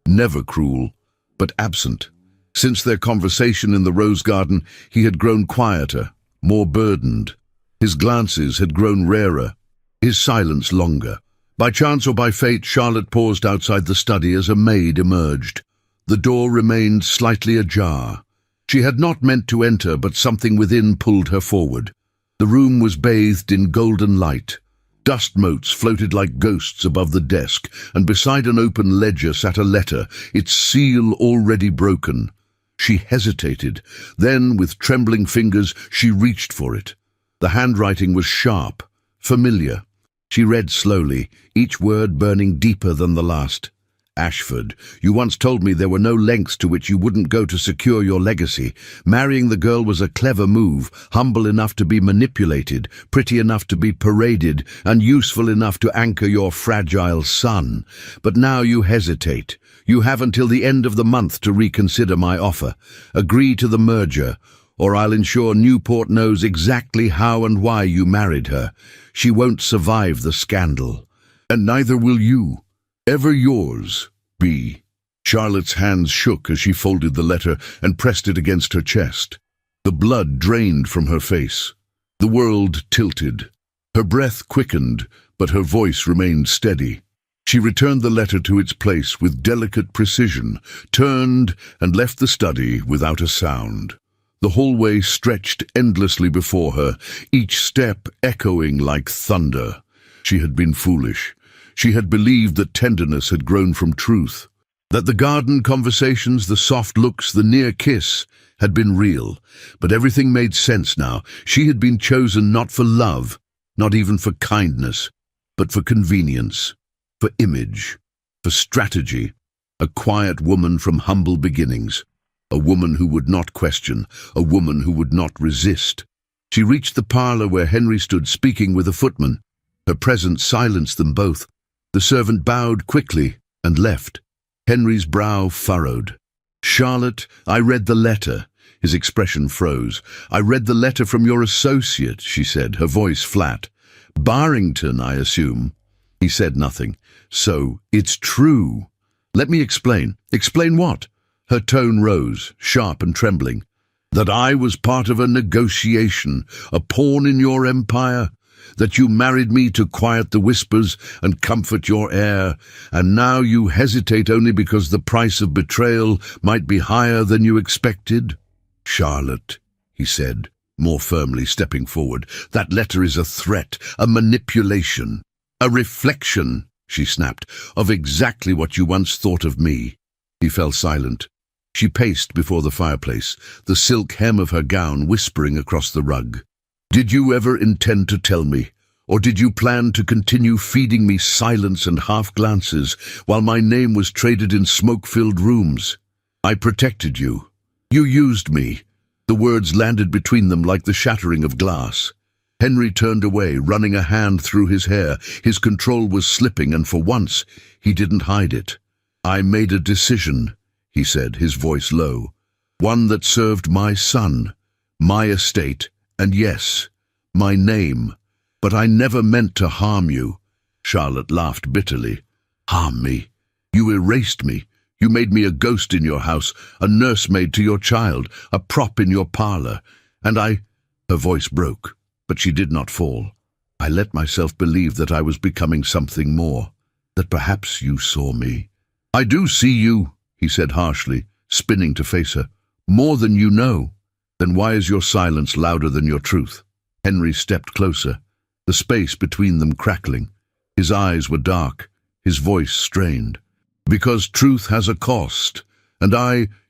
never cruel, but absent. Since their conversation in the rose garden, he had grown quieter, more burdened. His glances had grown rarer, his silence longer. By chance or by fate, Charlotte paused outside the study as a maid emerged. The door remained slightly ajar. She had not meant to enter, but something within pulled her forward. The room was bathed in golden light. Dust motes floated like ghosts above the desk, and beside an open ledger sat a letter, its seal already broken. She hesitated. Then, with trembling fingers, she reached for it. The handwriting was sharp, familiar. She read slowly, each word burning deeper than the last. Ashford, you once told me there were no lengths to which you wouldn't go to secure your legacy. Marrying the girl was a clever move, humble enough to be manipulated, pretty enough to be paraded, and useful enough to anchor your fragile son. But now you hesitate. You have until the end of the month to reconsider my offer. Agree to the merger, or I'll ensure Newport knows exactly how and why you married her. She won't survive the scandal. And neither will you. Ever yours, B. Charlotte's hands shook as she folded the letter and pressed it against her chest. The blood drained from her face. The world tilted. Her breath quickened, but her voice remained steady. She returned the letter to its place with delicate precision, turned and left the study without a sound. The hallway stretched endlessly before her, each step echoing like thunder. She had been foolish. She had believed that tenderness had grown from truth, that the garden conversations, the soft looks, the near kiss had been real. But everything made sense now. She had been chosen not for love, not even for kindness, but for convenience, for image, for strategy. A quiet woman from humble beginnings, a woman who would not question, a woman who would not resist. She reached the parlour where Henry stood speaking with a footman. Her presence silenced them both. The servant bowed quickly and left. Henry's brow furrowed. "Charlotte, I read the letter." His expression froze. "I read the letter from your associate," she said, her voice flat. "Barrington, I assume." He said nothing. "So, it's true. Let me explain." "Explain what?" Her tone rose, sharp and trembling. "That I was part of a negotiation, a pawn in your empire. That you married me to quiet the whispers and comfort your heir, and now you hesitate only because the price of betrayal might be higher than you expected?" "Charlotte," he said, more firmly, stepping forward, "that letter is a threat, a manipulation, a reflection," she snapped, "of exactly what you once thought of me." He fell silent. She paced before the fireplace, the silk hem of her gown whispering across the rug. "Did you ever intend to tell me, or did you plan to continue feeding me silence and half-glances while my name was traded in smoke-filled rooms? I protected you. You used me." The words landed between them like the shattering of glass. Henry turned away, running a hand through his hair. His control was slipping, and for once, he didn't hide it. "I made a decision," he said, his voice low. "One that served my son, my estate, and yes, my name. But I never meant to harm you." Charlotte laughed bitterly. "Harm me? You erased me. You made me a ghost in your house, a nursemaid to your child, a prop in your parlour. And I—" Her voice broke, but she did not fall. "I let myself believe that I was becoming something more, that perhaps you saw me. "I do see you," he said harshly, spinning to face her. "More than you know." "Then why is your silence louder than your truth?" Henry stepped closer, the space between them crackling. His eyes were dark, his voice strained. "Because truth has a cost, and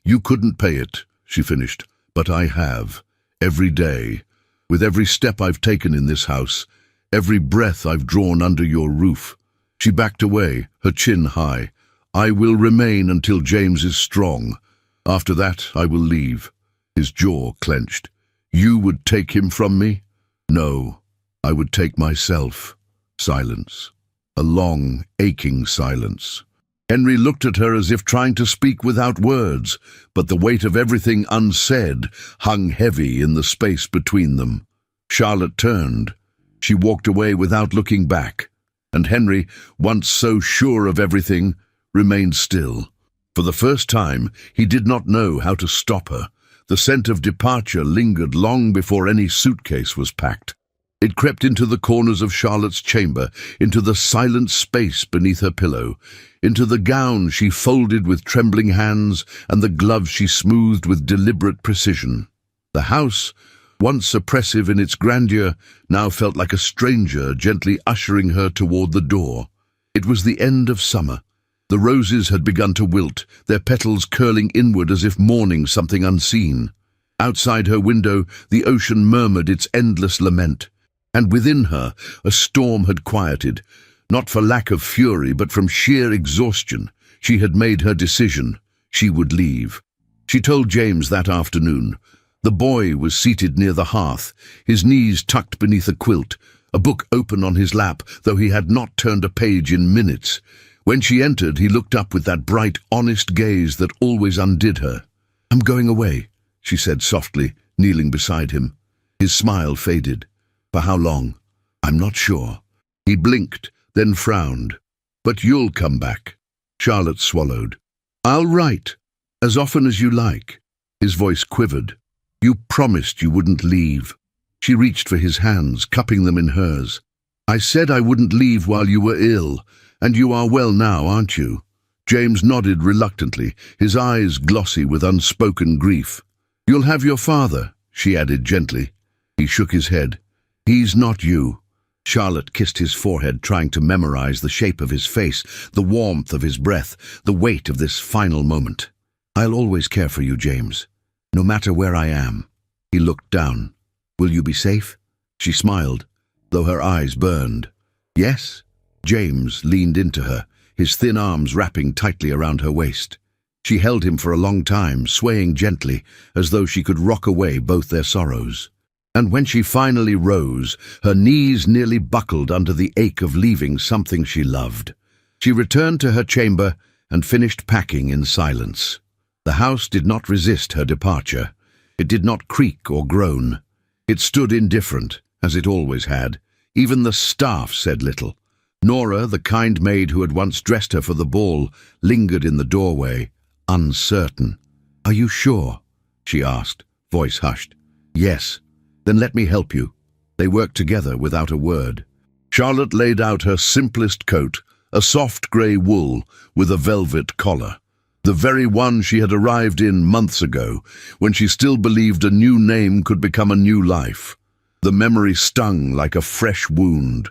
you couldn't pay it," she finished. "But I have, every day, with every step I've taken in this house, every breath I've drawn under your roof." She backed away, her chin high. "I will remain until James is strong. After that, I will leave." His jaw clenched. "You would take him from me?" "No, I would take myself." Silence. A long, aching silence. Henry looked at her as if trying to speak without words, but the weight of everything unsaid hung heavy in the space between them. Charlotte turned. She walked away without looking back, and Henry, once so sure of everything, remained still. For the first time, he did not know how to stop her. The scent of departure lingered long before any suitcase was packed. It crept into the corners of Charlotte's chamber, into the silent space beneath her pillow, into the gown she folded with trembling hands and the gloves she smoothed with deliberate precision. The house, once oppressive in its grandeur, now felt like a stranger gently ushering her toward the door. It was the end of summer. The roses had begun to wilt, their petals curling inward as if mourning something unseen. Outside her window, the ocean murmured its endless lament. And within her, a storm had quieted, not for lack of fury, but from sheer exhaustion. She had made her decision. She would leave. She told James that afternoon. The boy was seated near the hearth, his knees tucked beneath a quilt, a book open on his lap, though he had not turned a page in minutes. When she entered, he looked up with that bright, honest gaze that always undid her. "I'm going away," she said softly, kneeling beside him. His smile faded. "For how long?" "I'm not sure." He blinked, then frowned. "But you'll come back." Charlotte swallowed. "I'll write, as often as you like." His voice quivered. "You promised you wouldn't leave." She reached for his hands, cupping them in hers. "I said I wouldn't leave while you were ill, and you are well now, aren't you?" James nodded reluctantly, his eyes glossy with unspoken grief. "You'll have your father," she added gently. He shook his head. "He's not you." Charlotte kissed his forehead, trying to memorize the shape of his face, the warmth of his breath, the weight of this final moment. "I'll always care for you, James, no matter where I am." He looked down. "Will you be safe?" She smiled, though her eyes burned. "Yes." James leaned into her, his thin arms wrapping tightly around her waist. She held him for a long time, swaying gently, as though she could rock away both their sorrows. And when she finally rose, her knees nearly buckled under the ache of leaving something she loved. She returned to her chamber and finished packing in silence. The house did not resist her departure. It did not creak or groan. It stood indifferent, as it always had. Even the staff said little. Nora, the kind maid who had once dressed her for the ball, lingered in the doorway, uncertain. "Are you sure?" she asked, voice hushed. "Yes." "Then let me help you." They worked together without a word. Charlotte laid out her simplest coat, a soft grey wool with a velvet collar. The very one she had arrived in months ago, when she still believed a new name could become a new life. The memory stung like a fresh wound.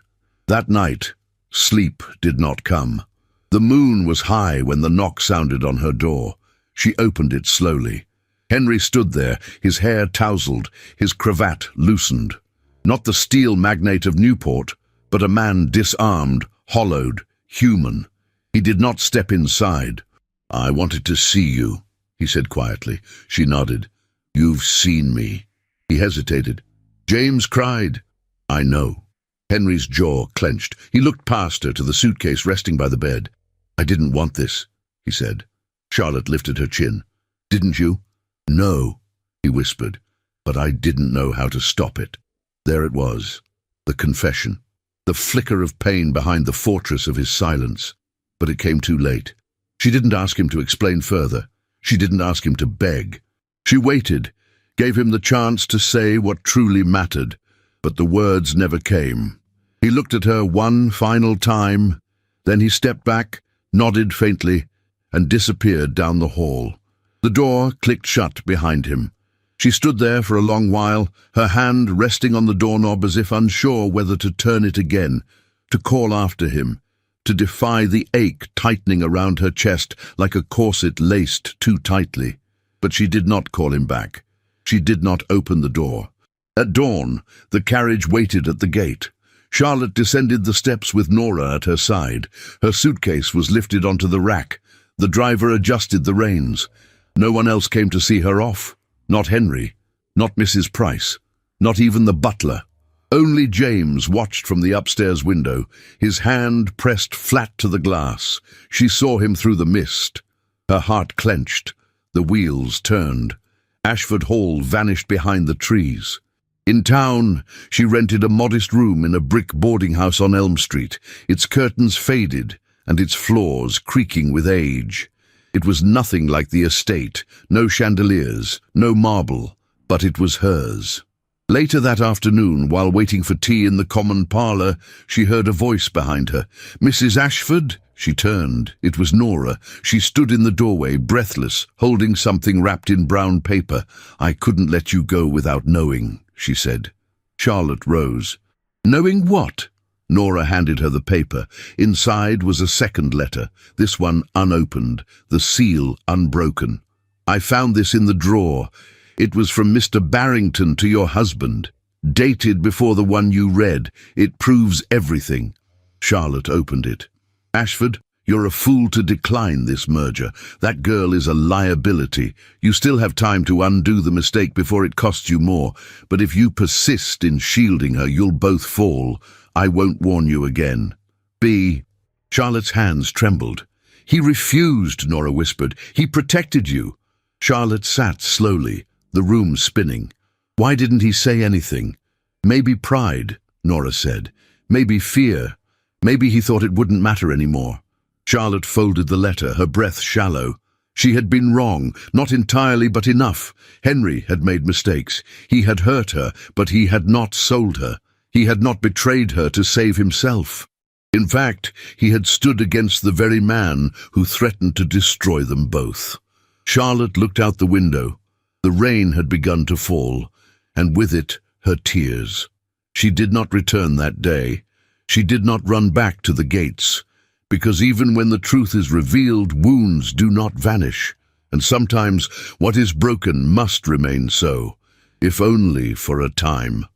That night, sleep did not come. The moon was high when the knock sounded on her door. She opened it slowly. Henry stood there, his hair tousled, his cravat loosened. Not the steel magnate of Newport, but a man disarmed, hollowed, human. He did not step inside. "I wanted to see you," he said quietly. She nodded. "You've seen me." He hesitated. "James cried." "I know." Henry's jaw clenched. He looked past her to the suitcase resting by the bed. "I didn't want this," he said. Charlotte lifted her chin. "Didn't you?" "No," he whispered, "but I didn't know how to stop it." There it was, the confession, the flicker of pain behind the fortress of his silence. But it came too late. She didn't ask him to explain further. She didn't ask him to beg. She waited, gave him the chance to say what truly mattered, but the words never came. He looked at her one final time, then he stepped back, nodded faintly, and disappeared down the hall. The door clicked shut behind him. She stood there for a long while, her hand resting on the doorknob as if unsure whether to turn it again, to call after him, to defy the ache tightening around her chest like a corset laced too tightly. But she did not call him back. She did not open the door. At dawn, the carriage waited at the gate. Charlotte descended the steps with Nora at her side. Her suitcase was lifted onto the rack. The driver adjusted the reins. No one else came to see her off. Not Henry, not Mrs. Price, not even the butler. Only James watched from the upstairs window, his hand pressed flat to the glass. She saw him through the mist. Her heart clenched. The wheels turned. Ashford Hall vanished behind the trees. In town, she rented a modest room in a brick boarding house on Elm Street, its curtains faded and its floors creaking with age. It was nothing like the estate, no chandeliers, no marble, but it was hers. Later that afternoon, while waiting for tea in the common parlour, she heard a voice behind her. "Mrs. Ashford?" She turned. It was Nora. She stood in the doorway, breathless, holding something wrapped in brown paper. "I couldn't let you go without knowing," she said. Charlotte rose. "Knowing what?" Nora handed her the paper. Inside was a second letter, this one unopened, the seal unbroken. "I found this in the drawer. It was from Mr. Barrington to your husband. Dated before the one you read. It proves everything." Charlotte opened it. "Ashford, you're a fool to decline this merger. That girl is a liability. You still have time to undo the mistake before it costs you more. But if you persist in shielding her, you'll both fall. I won't warn you again. B." Charlotte's hands trembled. "He refused," Nora whispered. "He protected you." Charlotte sat slowly, the room spinning. "Why didn't he say anything?" "Maybe pride," Nora said. "Maybe fear. Maybe he thought it wouldn't matter anymore." Charlotte folded the letter, her breath shallow. She had been wrong, not entirely but enough. Henry had made mistakes. He had hurt her, but he had not sold her. He had not betrayed her to save himself. In fact, he had stood against the very man who threatened to destroy them both. Charlotte looked out the window. The rain had begun to fall, and with it her tears. She did not return that day. She did not run back to the gates, because even when the truth is revealed, wounds do not vanish, and sometimes what is broken must remain so, if only for a time.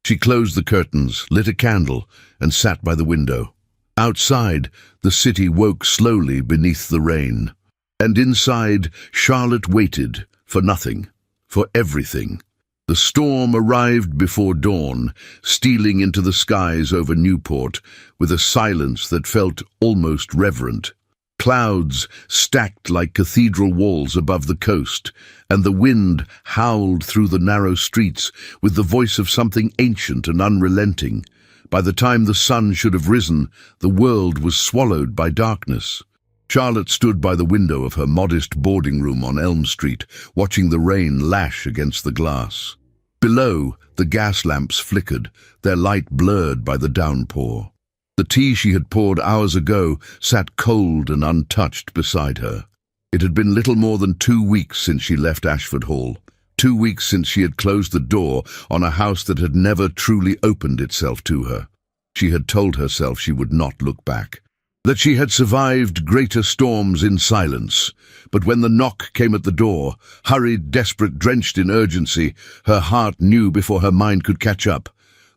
She closed the curtains, lit a candle, and sat by the window. Outside, the city woke slowly beneath the rain. And inside, Charlotte waited for nothing, for everything. The storm arrived before dawn, stealing into the skies over Newport with a silence that felt almost reverent. Clouds stacked like cathedral walls above the coast, and the wind howled through the narrow streets with the voice of something ancient and unrelenting. By the time the sun should have risen, the world was swallowed by darkness. Charlotte stood by the window of her modest boarding room on Elm Street, watching the rain lash against the glass. Below, the gas lamps flickered, their light blurred by the downpour. The tea she had poured hours ago sat cold and untouched beside her. It had been little more than 2 weeks since she left Ashford Hall, 2 weeks since she had closed the door on a house that had never truly opened itself to her. She had told herself she would not look back, that she had survived greater storms in silence. But when the knock came at the door, hurried, desperate, drenched in urgency, her heart knew before her mind could catch up.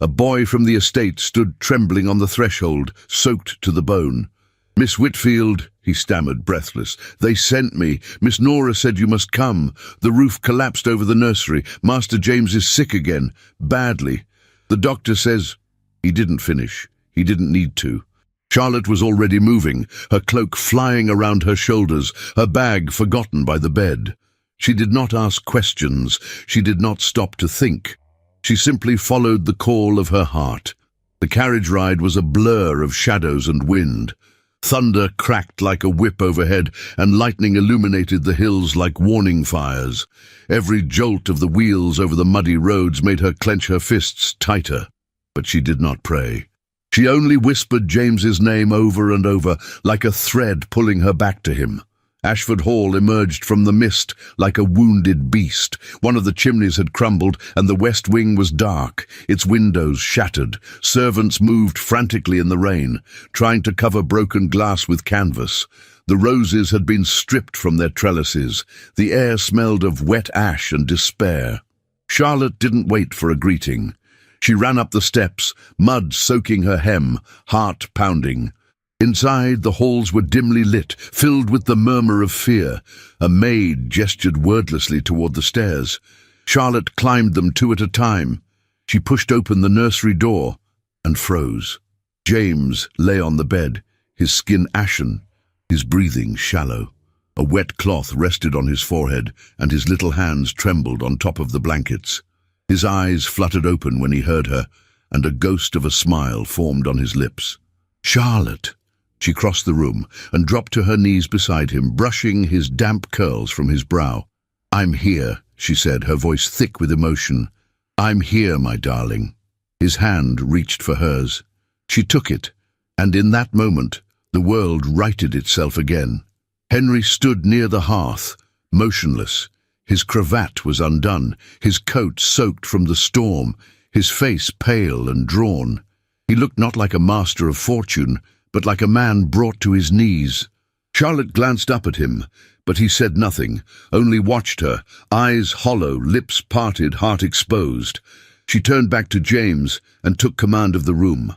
A boy from the estate stood trembling on the threshold, soaked to the bone. "Miss Whitfield," he stammered, breathless. "They sent me. Miss Nora said you must come. The roof collapsed over the nursery. Master James is sick again. Badly. The doctor says—" He didn't finish. He didn't need to. Charlotte was already moving, her cloak flying around her shoulders, her bag forgotten by the bed. She did not ask questions. She did not stop to think. She simply followed the call of her heart. The carriage ride was a blur of shadows and wind. Thunder cracked like a whip overhead, and lightning illuminated the hills like warning fires. Every jolt of the wheels over the muddy roads made her clench her fists tighter. But she did not pray. She only whispered James's name over and over, like a thread pulling her back to him. Ashford Hall emerged from the mist like a wounded beast. One of the chimneys had crumbled, and the west wing was dark, its windows shattered. Servants moved frantically in the rain, trying to cover broken glass with canvas. The roses had been stripped from their trellises. The air smelled of wet ash and despair. Charlotte didn't wait for a greeting. She ran up the steps, mud soaking her hem, heart pounding. Inside, the halls were dimly lit, filled with the murmur of fear. A maid gestured wordlessly toward the stairs. Charlotte climbed them two at a time. She pushed open the nursery door and froze. James lay on the bed, his skin ashen, his breathing shallow. A wet cloth rested on his forehead, and his little hands trembled on top of the blankets. His eyes fluttered open when he heard her, and a ghost of a smile formed on his lips. "Charlotte!" She crossed the room and dropped to her knees beside him, brushing his damp curls from his brow. "I'm here," she said, her voice thick with emotion. "I'm here, my darling." His hand reached for hers. She took it, and in that moment, the world righted itself again. Henry stood near the hearth, motionless. His cravat was undone, his coat soaked from the storm, his face pale and drawn. He looked not like a master of fortune, but like a man brought to his knees. Charlotte glanced up at him, but he said nothing, only watched her, eyes hollow, lips parted, heart exposed. She turned back to James and took command of the room.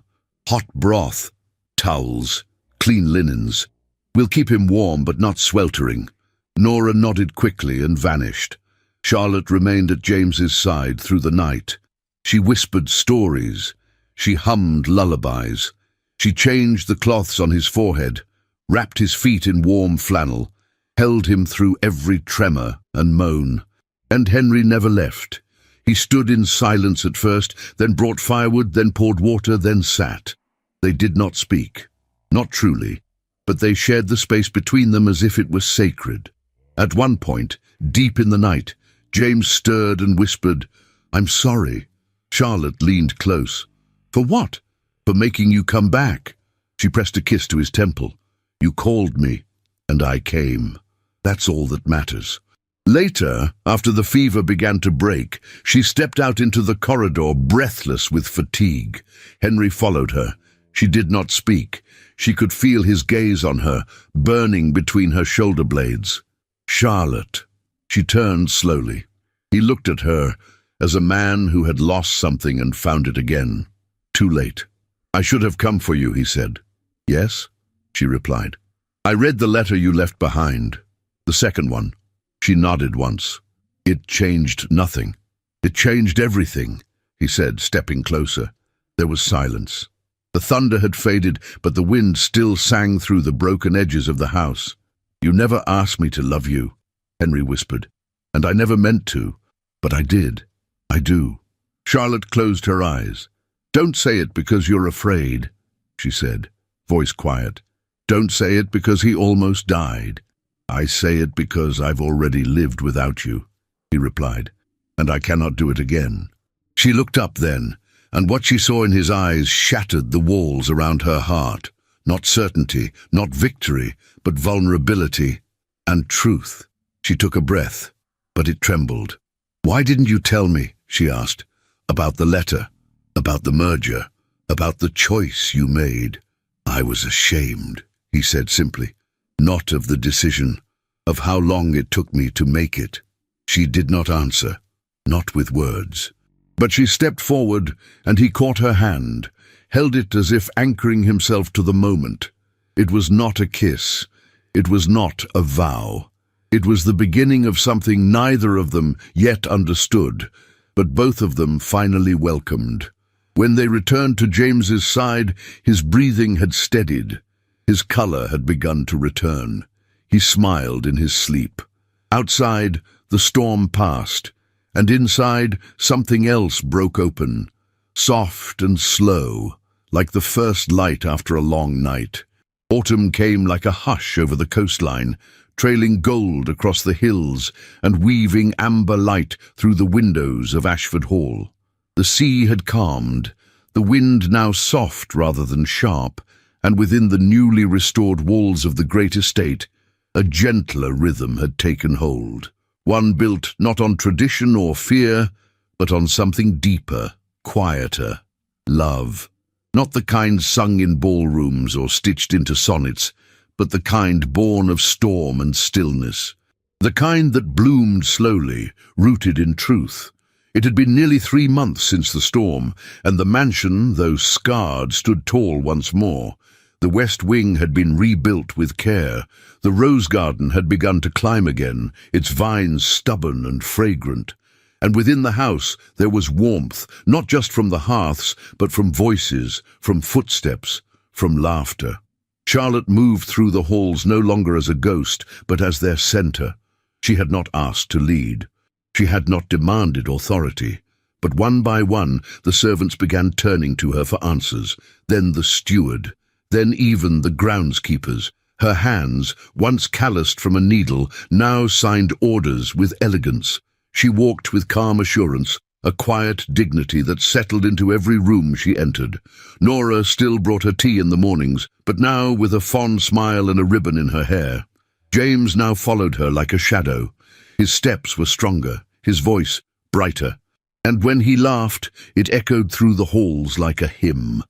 "Hot broth, towels, clean linens. We'll keep him warm but not sweltering." Nora nodded quickly and vanished. Charlotte remained at James's side through the night. She whispered stories. She hummed lullabies. She changed the cloths on his forehead, wrapped his feet in warm flannel, held him through every tremor and moan. And Henry never left. He stood in silence at first, then brought firewood, then poured water, then sat. They did not speak, not truly, but they shared the space between them as if it was sacred. At one point, deep in the night, James stirred and whispered, "I'm sorry." Charlotte leaned close. "For what?" "For making you come back." She pressed a kiss to his temple. "You called me, and I came. That's all that matters." Later, after the fever began to break, she stepped out into the corridor, breathless with fatigue. Henry followed her. She did not speak. She could feel his gaze on her, burning between her shoulder blades. "Charlotte." She turned slowly. He looked at her as a man who had lost something and found it again. Too late. "I should have come for you," he said. "Yes?" she replied. "I read the letter you left behind. The second one." She nodded once. "It changed nothing." "It changed everything," he said, stepping closer. There was silence. The thunder had faded, but the wind still sang through the broken edges of the house. "You never asked me to love you," Henry whispered. "And I never meant to, but I did. I do." Charlotte closed her eyes. "Don't say it because you're afraid," she said, voice quiet. "Don't say it because he almost died." "I say it because I've already lived without you," he replied, "and I cannot do it again." She looked up then, and what she saw in his eyes shattered the walls around her heart. Not certainty, not victory, but vulnerability and truth. She took a breath, but it trembled. "Why didn't you tell me?" she asked. "About the letter, about the merger, about the choice you made." "I was ashamed," he said simply. "Not of the decision, of how long it took me to make it." She did not answer, not with words. But she stepped forward, and he caught her hand, held it as if anchoring himself to the moment. It was not a kiss. It was not a vow. It was the beginning of something neither of them yet understood, but both of them finally welcomed. When they returned to James's side, his breathing had steadied. His color had begun to return. He smiled in his sleep. Outside, the storm passed, and inside, something else broke open, soft and slow, like the first light after a long night. Autumn came like a hush over the coastline, trailing gold across the hills and weaving amber light through the windows of Ashford Hall. The sea had calmed, the wind now soft rather than sharp, and within the newly restored walls of the great estate, A gentler rhythm had taken hold, one built not on tradition or fear, but on something deeper, quieter, love. Not the kind sung in ballrooms or stitched into sonnets, but the kind born of storm and stillness. The kind that bloomed slowly, rooted in truth. It had been nearly 3 months since the storm, and the mansion, though scarred, stood tall once more. The west wing had been rebuilt with care. The rose garden had begun to climb again, its vines stubborn and fragrant. And within the house there was warmth, not just from the hearths, but from voices, from footsteps, from laughter. Charlotte moved through the halls no longer as a ghost, but as their center. She had not asked to lead. She had not demanded authority. But one by one, the servants began turning to her for answers. Then the steward. Then even the groundskeepers. Her hands, once calloused from a needle, now signed orders with elegance. She walked with calm assurance, a quiet dignity that settled into every room she entered. Nora still brought her tea in the mornings, but now with a fond smile and a ribbon in her hair. James now followed her like a shadow. His steps were stronger, his voice brighter, and when he laughed, it echoed through the halls like a hymn.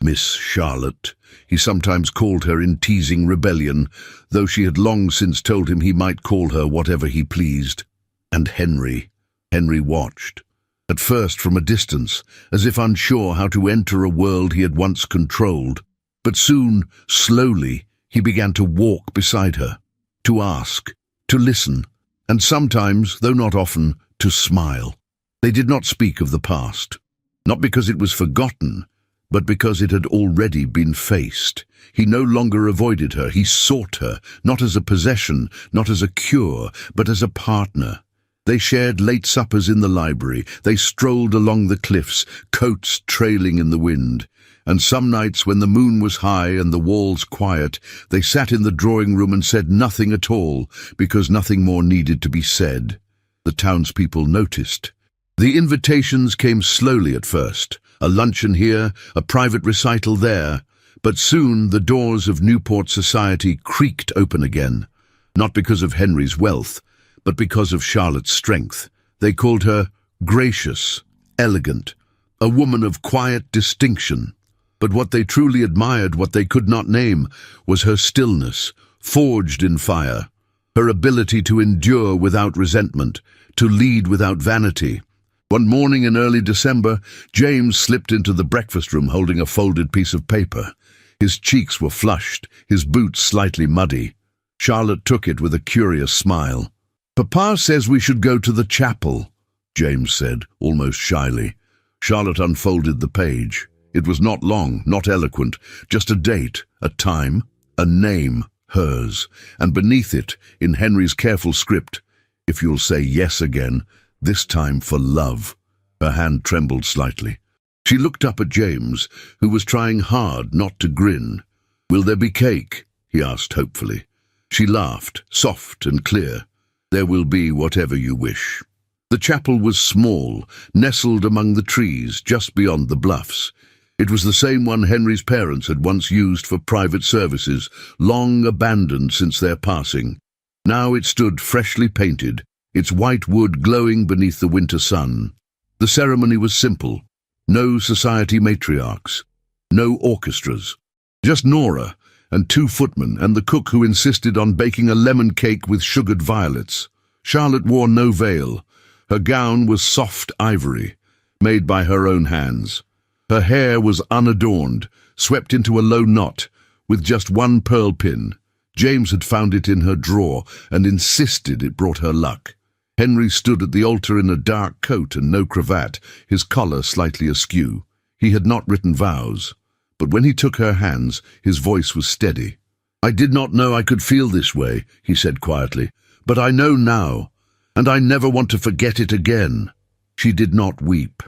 Miss Charlotte, he sometimes called her in teasing rebellion, though she had long since told him he might call her whatever he pleased. And Henry watched, at first from a distance, as if unsure how to enter a world he had once controlled. But soon, slowly, he began to walk beside her, to ask, to listen, and sometimes, though not often, to smile. They did not speak of the past, not because it was forgotten, but because it had already been faced. He no longer avoided her, he sought her, not as a possession, not as a cure, but as a partner. They shared late suppers in the library, they strolled along the cliffs, coats trailing in the wind. And some nights when the moon was high and the walls quiet, they sat in the drawing room and said nothing at all, because nothing more needed to be said. The townspeople noticed. The invitations came slowly at first, a luncheon here, a private recital there, but soon the doors of Newport society creaked open again, not because of Henry's wealth, but because of Charlotte's strength. They called her gracious, elegant, a woman of quiet distinction. But what they truly admired, what they could not name, was her stillness, forged in fire, her ability to endure without resentment, to lead without vanity. One morning in early December, James slipped into the breakfast room holding a folded piece of paper. His cheeks were flushed, his boots slightly muddy. Charlotte took it with a curious smile. "Papa says we should go to the chapel," James said, almost shyly. Charlotte unfolded the page. It was not long, not eloquent, just a date, a time, a name, hers, and beneath it, in Henry's careful script, "If you'll say yes again, this time for love." Her hand trembled slightly. She looked up at James, who was trying hard not to grin. "Will there be cake?" he asked hopefully. She laughed, soft and clear. "There will be whatever you wish." The chapel was small, nestled among the trees just beyond the bluffs. It was the same one Henry's parents had once used for private services, long abandoned since their passing. Now it stood freshly painted, its white wood glowing beneath the winter sun. The ceremony was simple. No society matriarchs, no orchestras. Just Nora and 2 footmen and the cook who insisted on baking a lemon cake with sugared violets. Charlotte wore no veil. Her gown was soft ivory, made by her own hands. Her hair was unadorned, swept into a low knot, with just 1 pearl pin. James had found it in her drawer and insisted it brought her luck. Henry stood at the altar in a dark coat and no cravat, his collar slightly askew. He had not written vows, but when he took her hands, his voice was steady. "I did not know I could feel this way," he said quietly, "but I know now, and I never want to forget it again." She did not weep.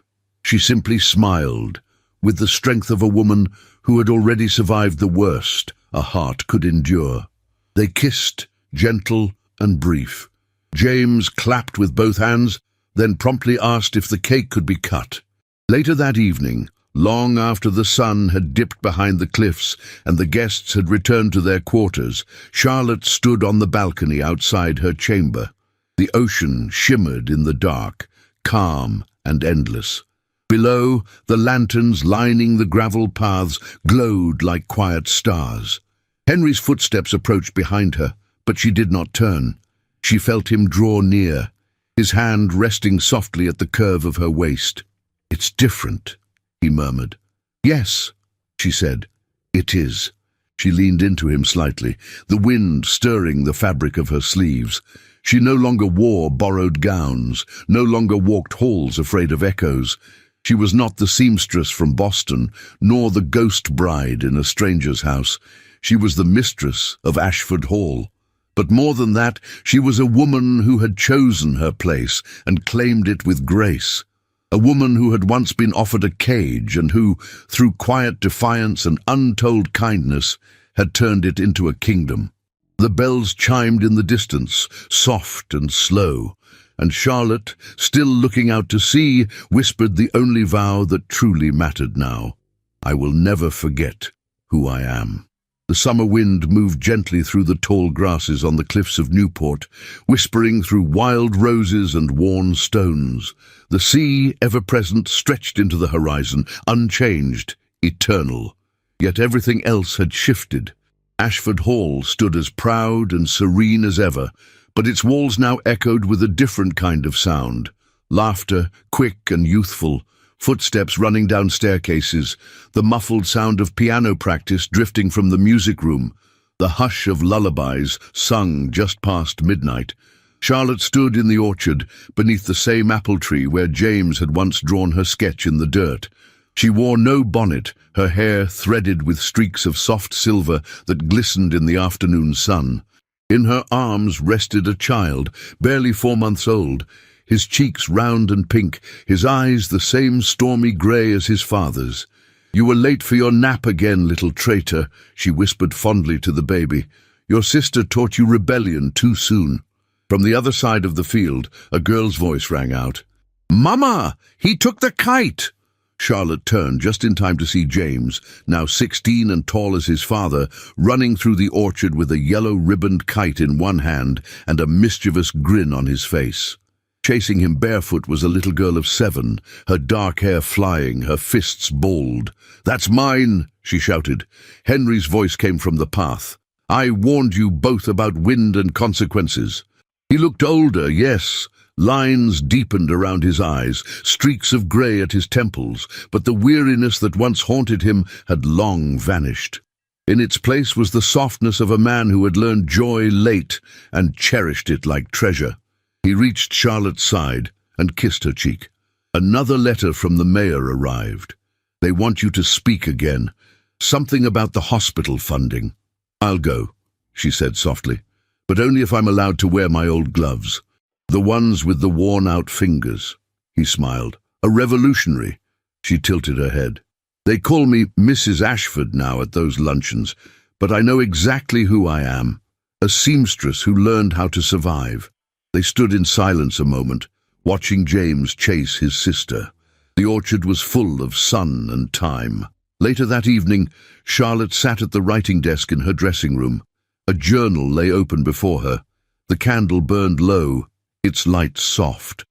She simply smiled, with the strength of a woman who had already survived the worst a heart could endure. They kissed, gentle and brief. James clapped with both hands, then promptly asked if the cake could be cut. Later that evening, Long after the sun had dipped behind the cliffs and the guests had returned to their quarters, Charlotte stood on the balcony outside her chamber. The ocean shimmered in the dark, calm and endless. Below, the lanterns lining the gravel paths glowed like quiet stars. Henry's footsteps approached behind her, but she did not turn. She felt him draw near, his hand resting softly at the curve of her waist. "It's different," he murmured. "Yes," she said. "It is." She leaned into him slightly, the wind stirring the fabric of her sleeves. She no longer wore borrowed gowns, no longer walked halls afraid of echoes. She was not the seamstress from Boston, nor the ghost bride in a stranger's house. She was the mistress of Ashford Hall. But more than that, she was a woman who had chosen her place and claimed it with grace. A woman who had once been offered a cage and who, through quiet defiance and untold kindness, had turned it into a kingdom. The bells chimed in the distance, soft and slow, and Charlotte, still looking out to sea, whispered the only vow that truly mattered now. "I will never forget who I am." The summer wind moved gently through the tall grasses on the cliffs of Newport, whispering through wild roses and worn stones. The sea, ever present, stretched into the horizon, unchanged, eternal. Yet everything else had shifted. Ashford Hall stood as proud and serene as ever, but its walls now echoed with a different kind of sound. Laughter, quick and youthful, footsteps running down staircases, the muffled sound of piano practice drifting from the music room, the hush of lullabies sung just past midnight. Charlotte stood in the orchard, beneath the same apple tree where James had once drawn her sketch in the dirt. She wore no bonnet, her hair threaded with streaks of soft silver that glistened in the afternoon sun. In her arms rested a child, barely 4 months old, his cheeks round and pink, his eyes the same stormy grey as his father's. "You were late for your nap again, little traitor," she whispered fondly to the baby. "Your sister taught you rebellion too soon." From the other side of the field, a girl's voice rang out. "Mama, he took the kite!" Charlotte turned just in time to see James, now 16 and tall as his father, running through the orchard with a yellow-ribboned kite in one hand and a mischievous grin on his face. Chasing him barefoot was a little girl of 7, her dark hair flying, her fists balled. "That's mine," she shouted. Henry's voice came from the path. "I warned you both about wind and consequences." He looked older, yes. Lines deepened around his eyes, streaks of grey at his temples, but the weariness that once haunted him had long vanished. In its place was the softness of a man who had learned joy late and cherished it like treasure. He reached Charlotte's side and kissed her cheek. "Another letter from the mayor arrived. They want you to speak again. Something about the hospital funding." "I'll go," she said softly, "but only if I'm allowed to wear my old gloves. The ones with the worn-out fingers." He smiled. "A revolutionary." She tilted her head. "They call me Mrs. Ashford now at those luncheons, but I know exactly who I am. A seamstress who learned how to survive." They stood in silence a moment, watching James chase his sister. The orchard was full of sun and time. Later that evening, Charlotte sat at the writing desk in her dressing room. A journal lay open before her. The candle burned low, its light soft.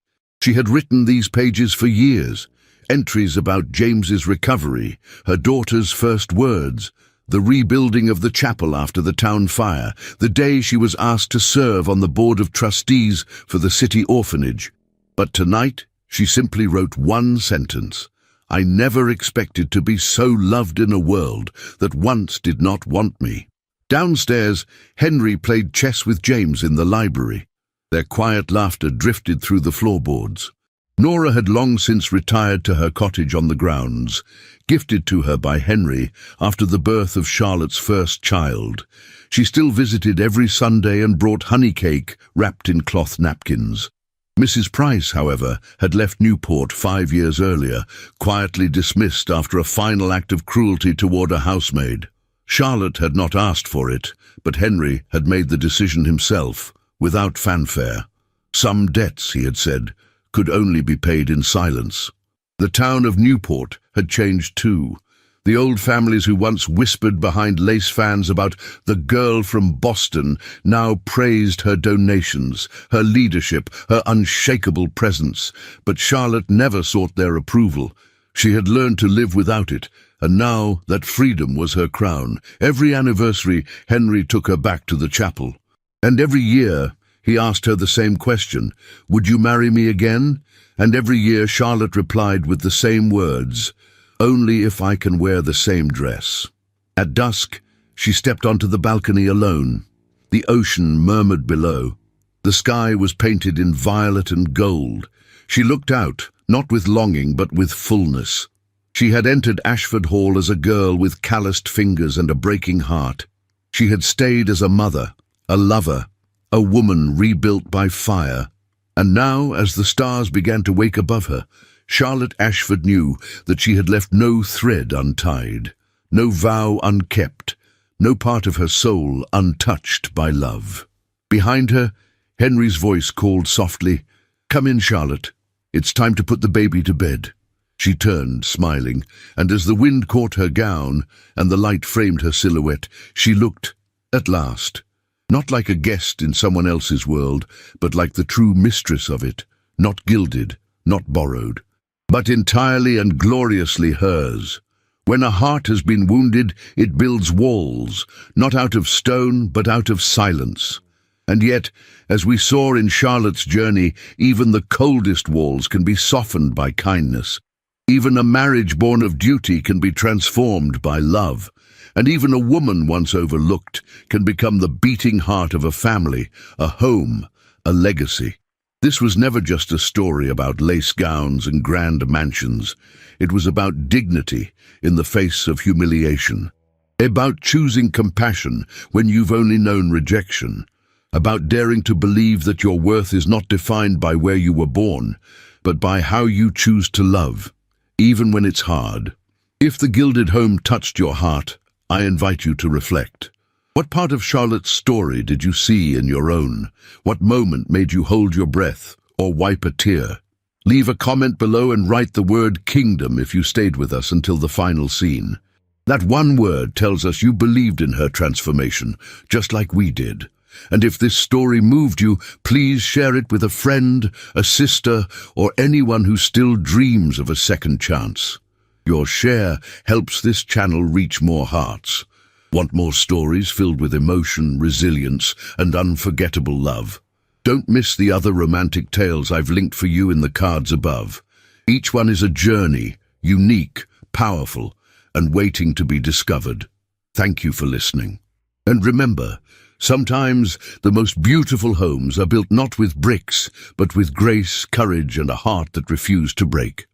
She had written these pages for years, entries about James's recovery, her daughter's first words, the rebuilding of the chapel after the town fire, the day she was asked to serve on the board of trustees for the city orphanage. But tonight, she simply wrote one sentence. "I never expected to be so loved in a world that once did not want me." Downstairs, Henry played chess with James in the library. Their quiet laughter drifted through the floorboards. Nora had long since retired to her cottage on the grounds, gifted to her by Henry after the birth of Charlotte's first child. She still visited every Sunday and brought honey cake wrapped in cloth napkins. Mrs. Price, however, had left Newport 5 years earlier, quietly dismissed after a final act of cruelty toward a housemaid. Charlotte had not asked for it, but Henry had made the decision himself, without fanfare. Some debts, he had said, could only be paid in silence. The town of Newport had changed too. The old families who once whispered behind lace fans about the girl from Boston now praised her donations, her leadership, her unshakable presence. But Charlotte never sought their approval. She had learned to live without it, and now that freedom was her crown. Every anniversary, Henry took her back to the chapel. And every year, he asked her the same question, "Would you marry me again?" And every year Charlotte replied with the same words, "Only if I can wear the same dress." At dusk, she stepped onto the balcony alone. The ocean murmured below. The sky was painted in violet and gold. She looked out, not with longing but with fullness. She had entered Ashford Hall as a girl with calloused fingers and a breaking heart. She had stayed as a mother, a lover, a woman rebuilt by fire. And now, as the stars began to wake above her, Charlotte Ashford knew that she had left no thread untied, no vow unkept, no part of her soul untouched by love. Behind her, Henry's voice called softly, "Come in, Charlotte. It's time to put the baby to bed." She turned, smiling, and as the wind caught her gown and the light framed her silhouette, she looked, at last, not like a guest in someone else's world, but like the true mistress of it, not gilded, not borrowed, but entirely and gloriously hers. When a heart has been wounded, it builds walls, not out of stone, but out of silence. And yet, as we saw in Charlotte's journey, even the coldest walls can be softened by kindness. Even a marriage born of duty can be transformed by love. And even a woman once overlooked can become the beating heart of a family, a home, a legacy. This was never just a story about lace gowns and grand mansions. It was about dignity in the face of humiliation, about choosing compassion when you've only known rejection, about daring to believe that your worth is not defined by where you were born, but by how you choose to love, even when it's hard. If the gilded home touched your heart, I invite you to reflect. What part of Charlotte's story did you see in your own? What moment made you hold your breath or wipe a tear? Leave a comment below and write the word kingdom if you stayed with us until the final scene. That one word tells us you believed in her transformation, just like we did. And if this story moved you, please share it with a friend, a sister, or anyone who still dreams of a second chance. Your share helps this channel reach more hearts. Want more stories filled with emotion, resilience, and unforgettable love? Don't miss the other romantic tales I've linked for you in the cards above. Each one is a journey, unique, powerful, and waiting to be discovered. Thank you for listening. And remember, sometimes the most beautiful homes are built not with bricks, but with grace, courage, and a heart that refused to break.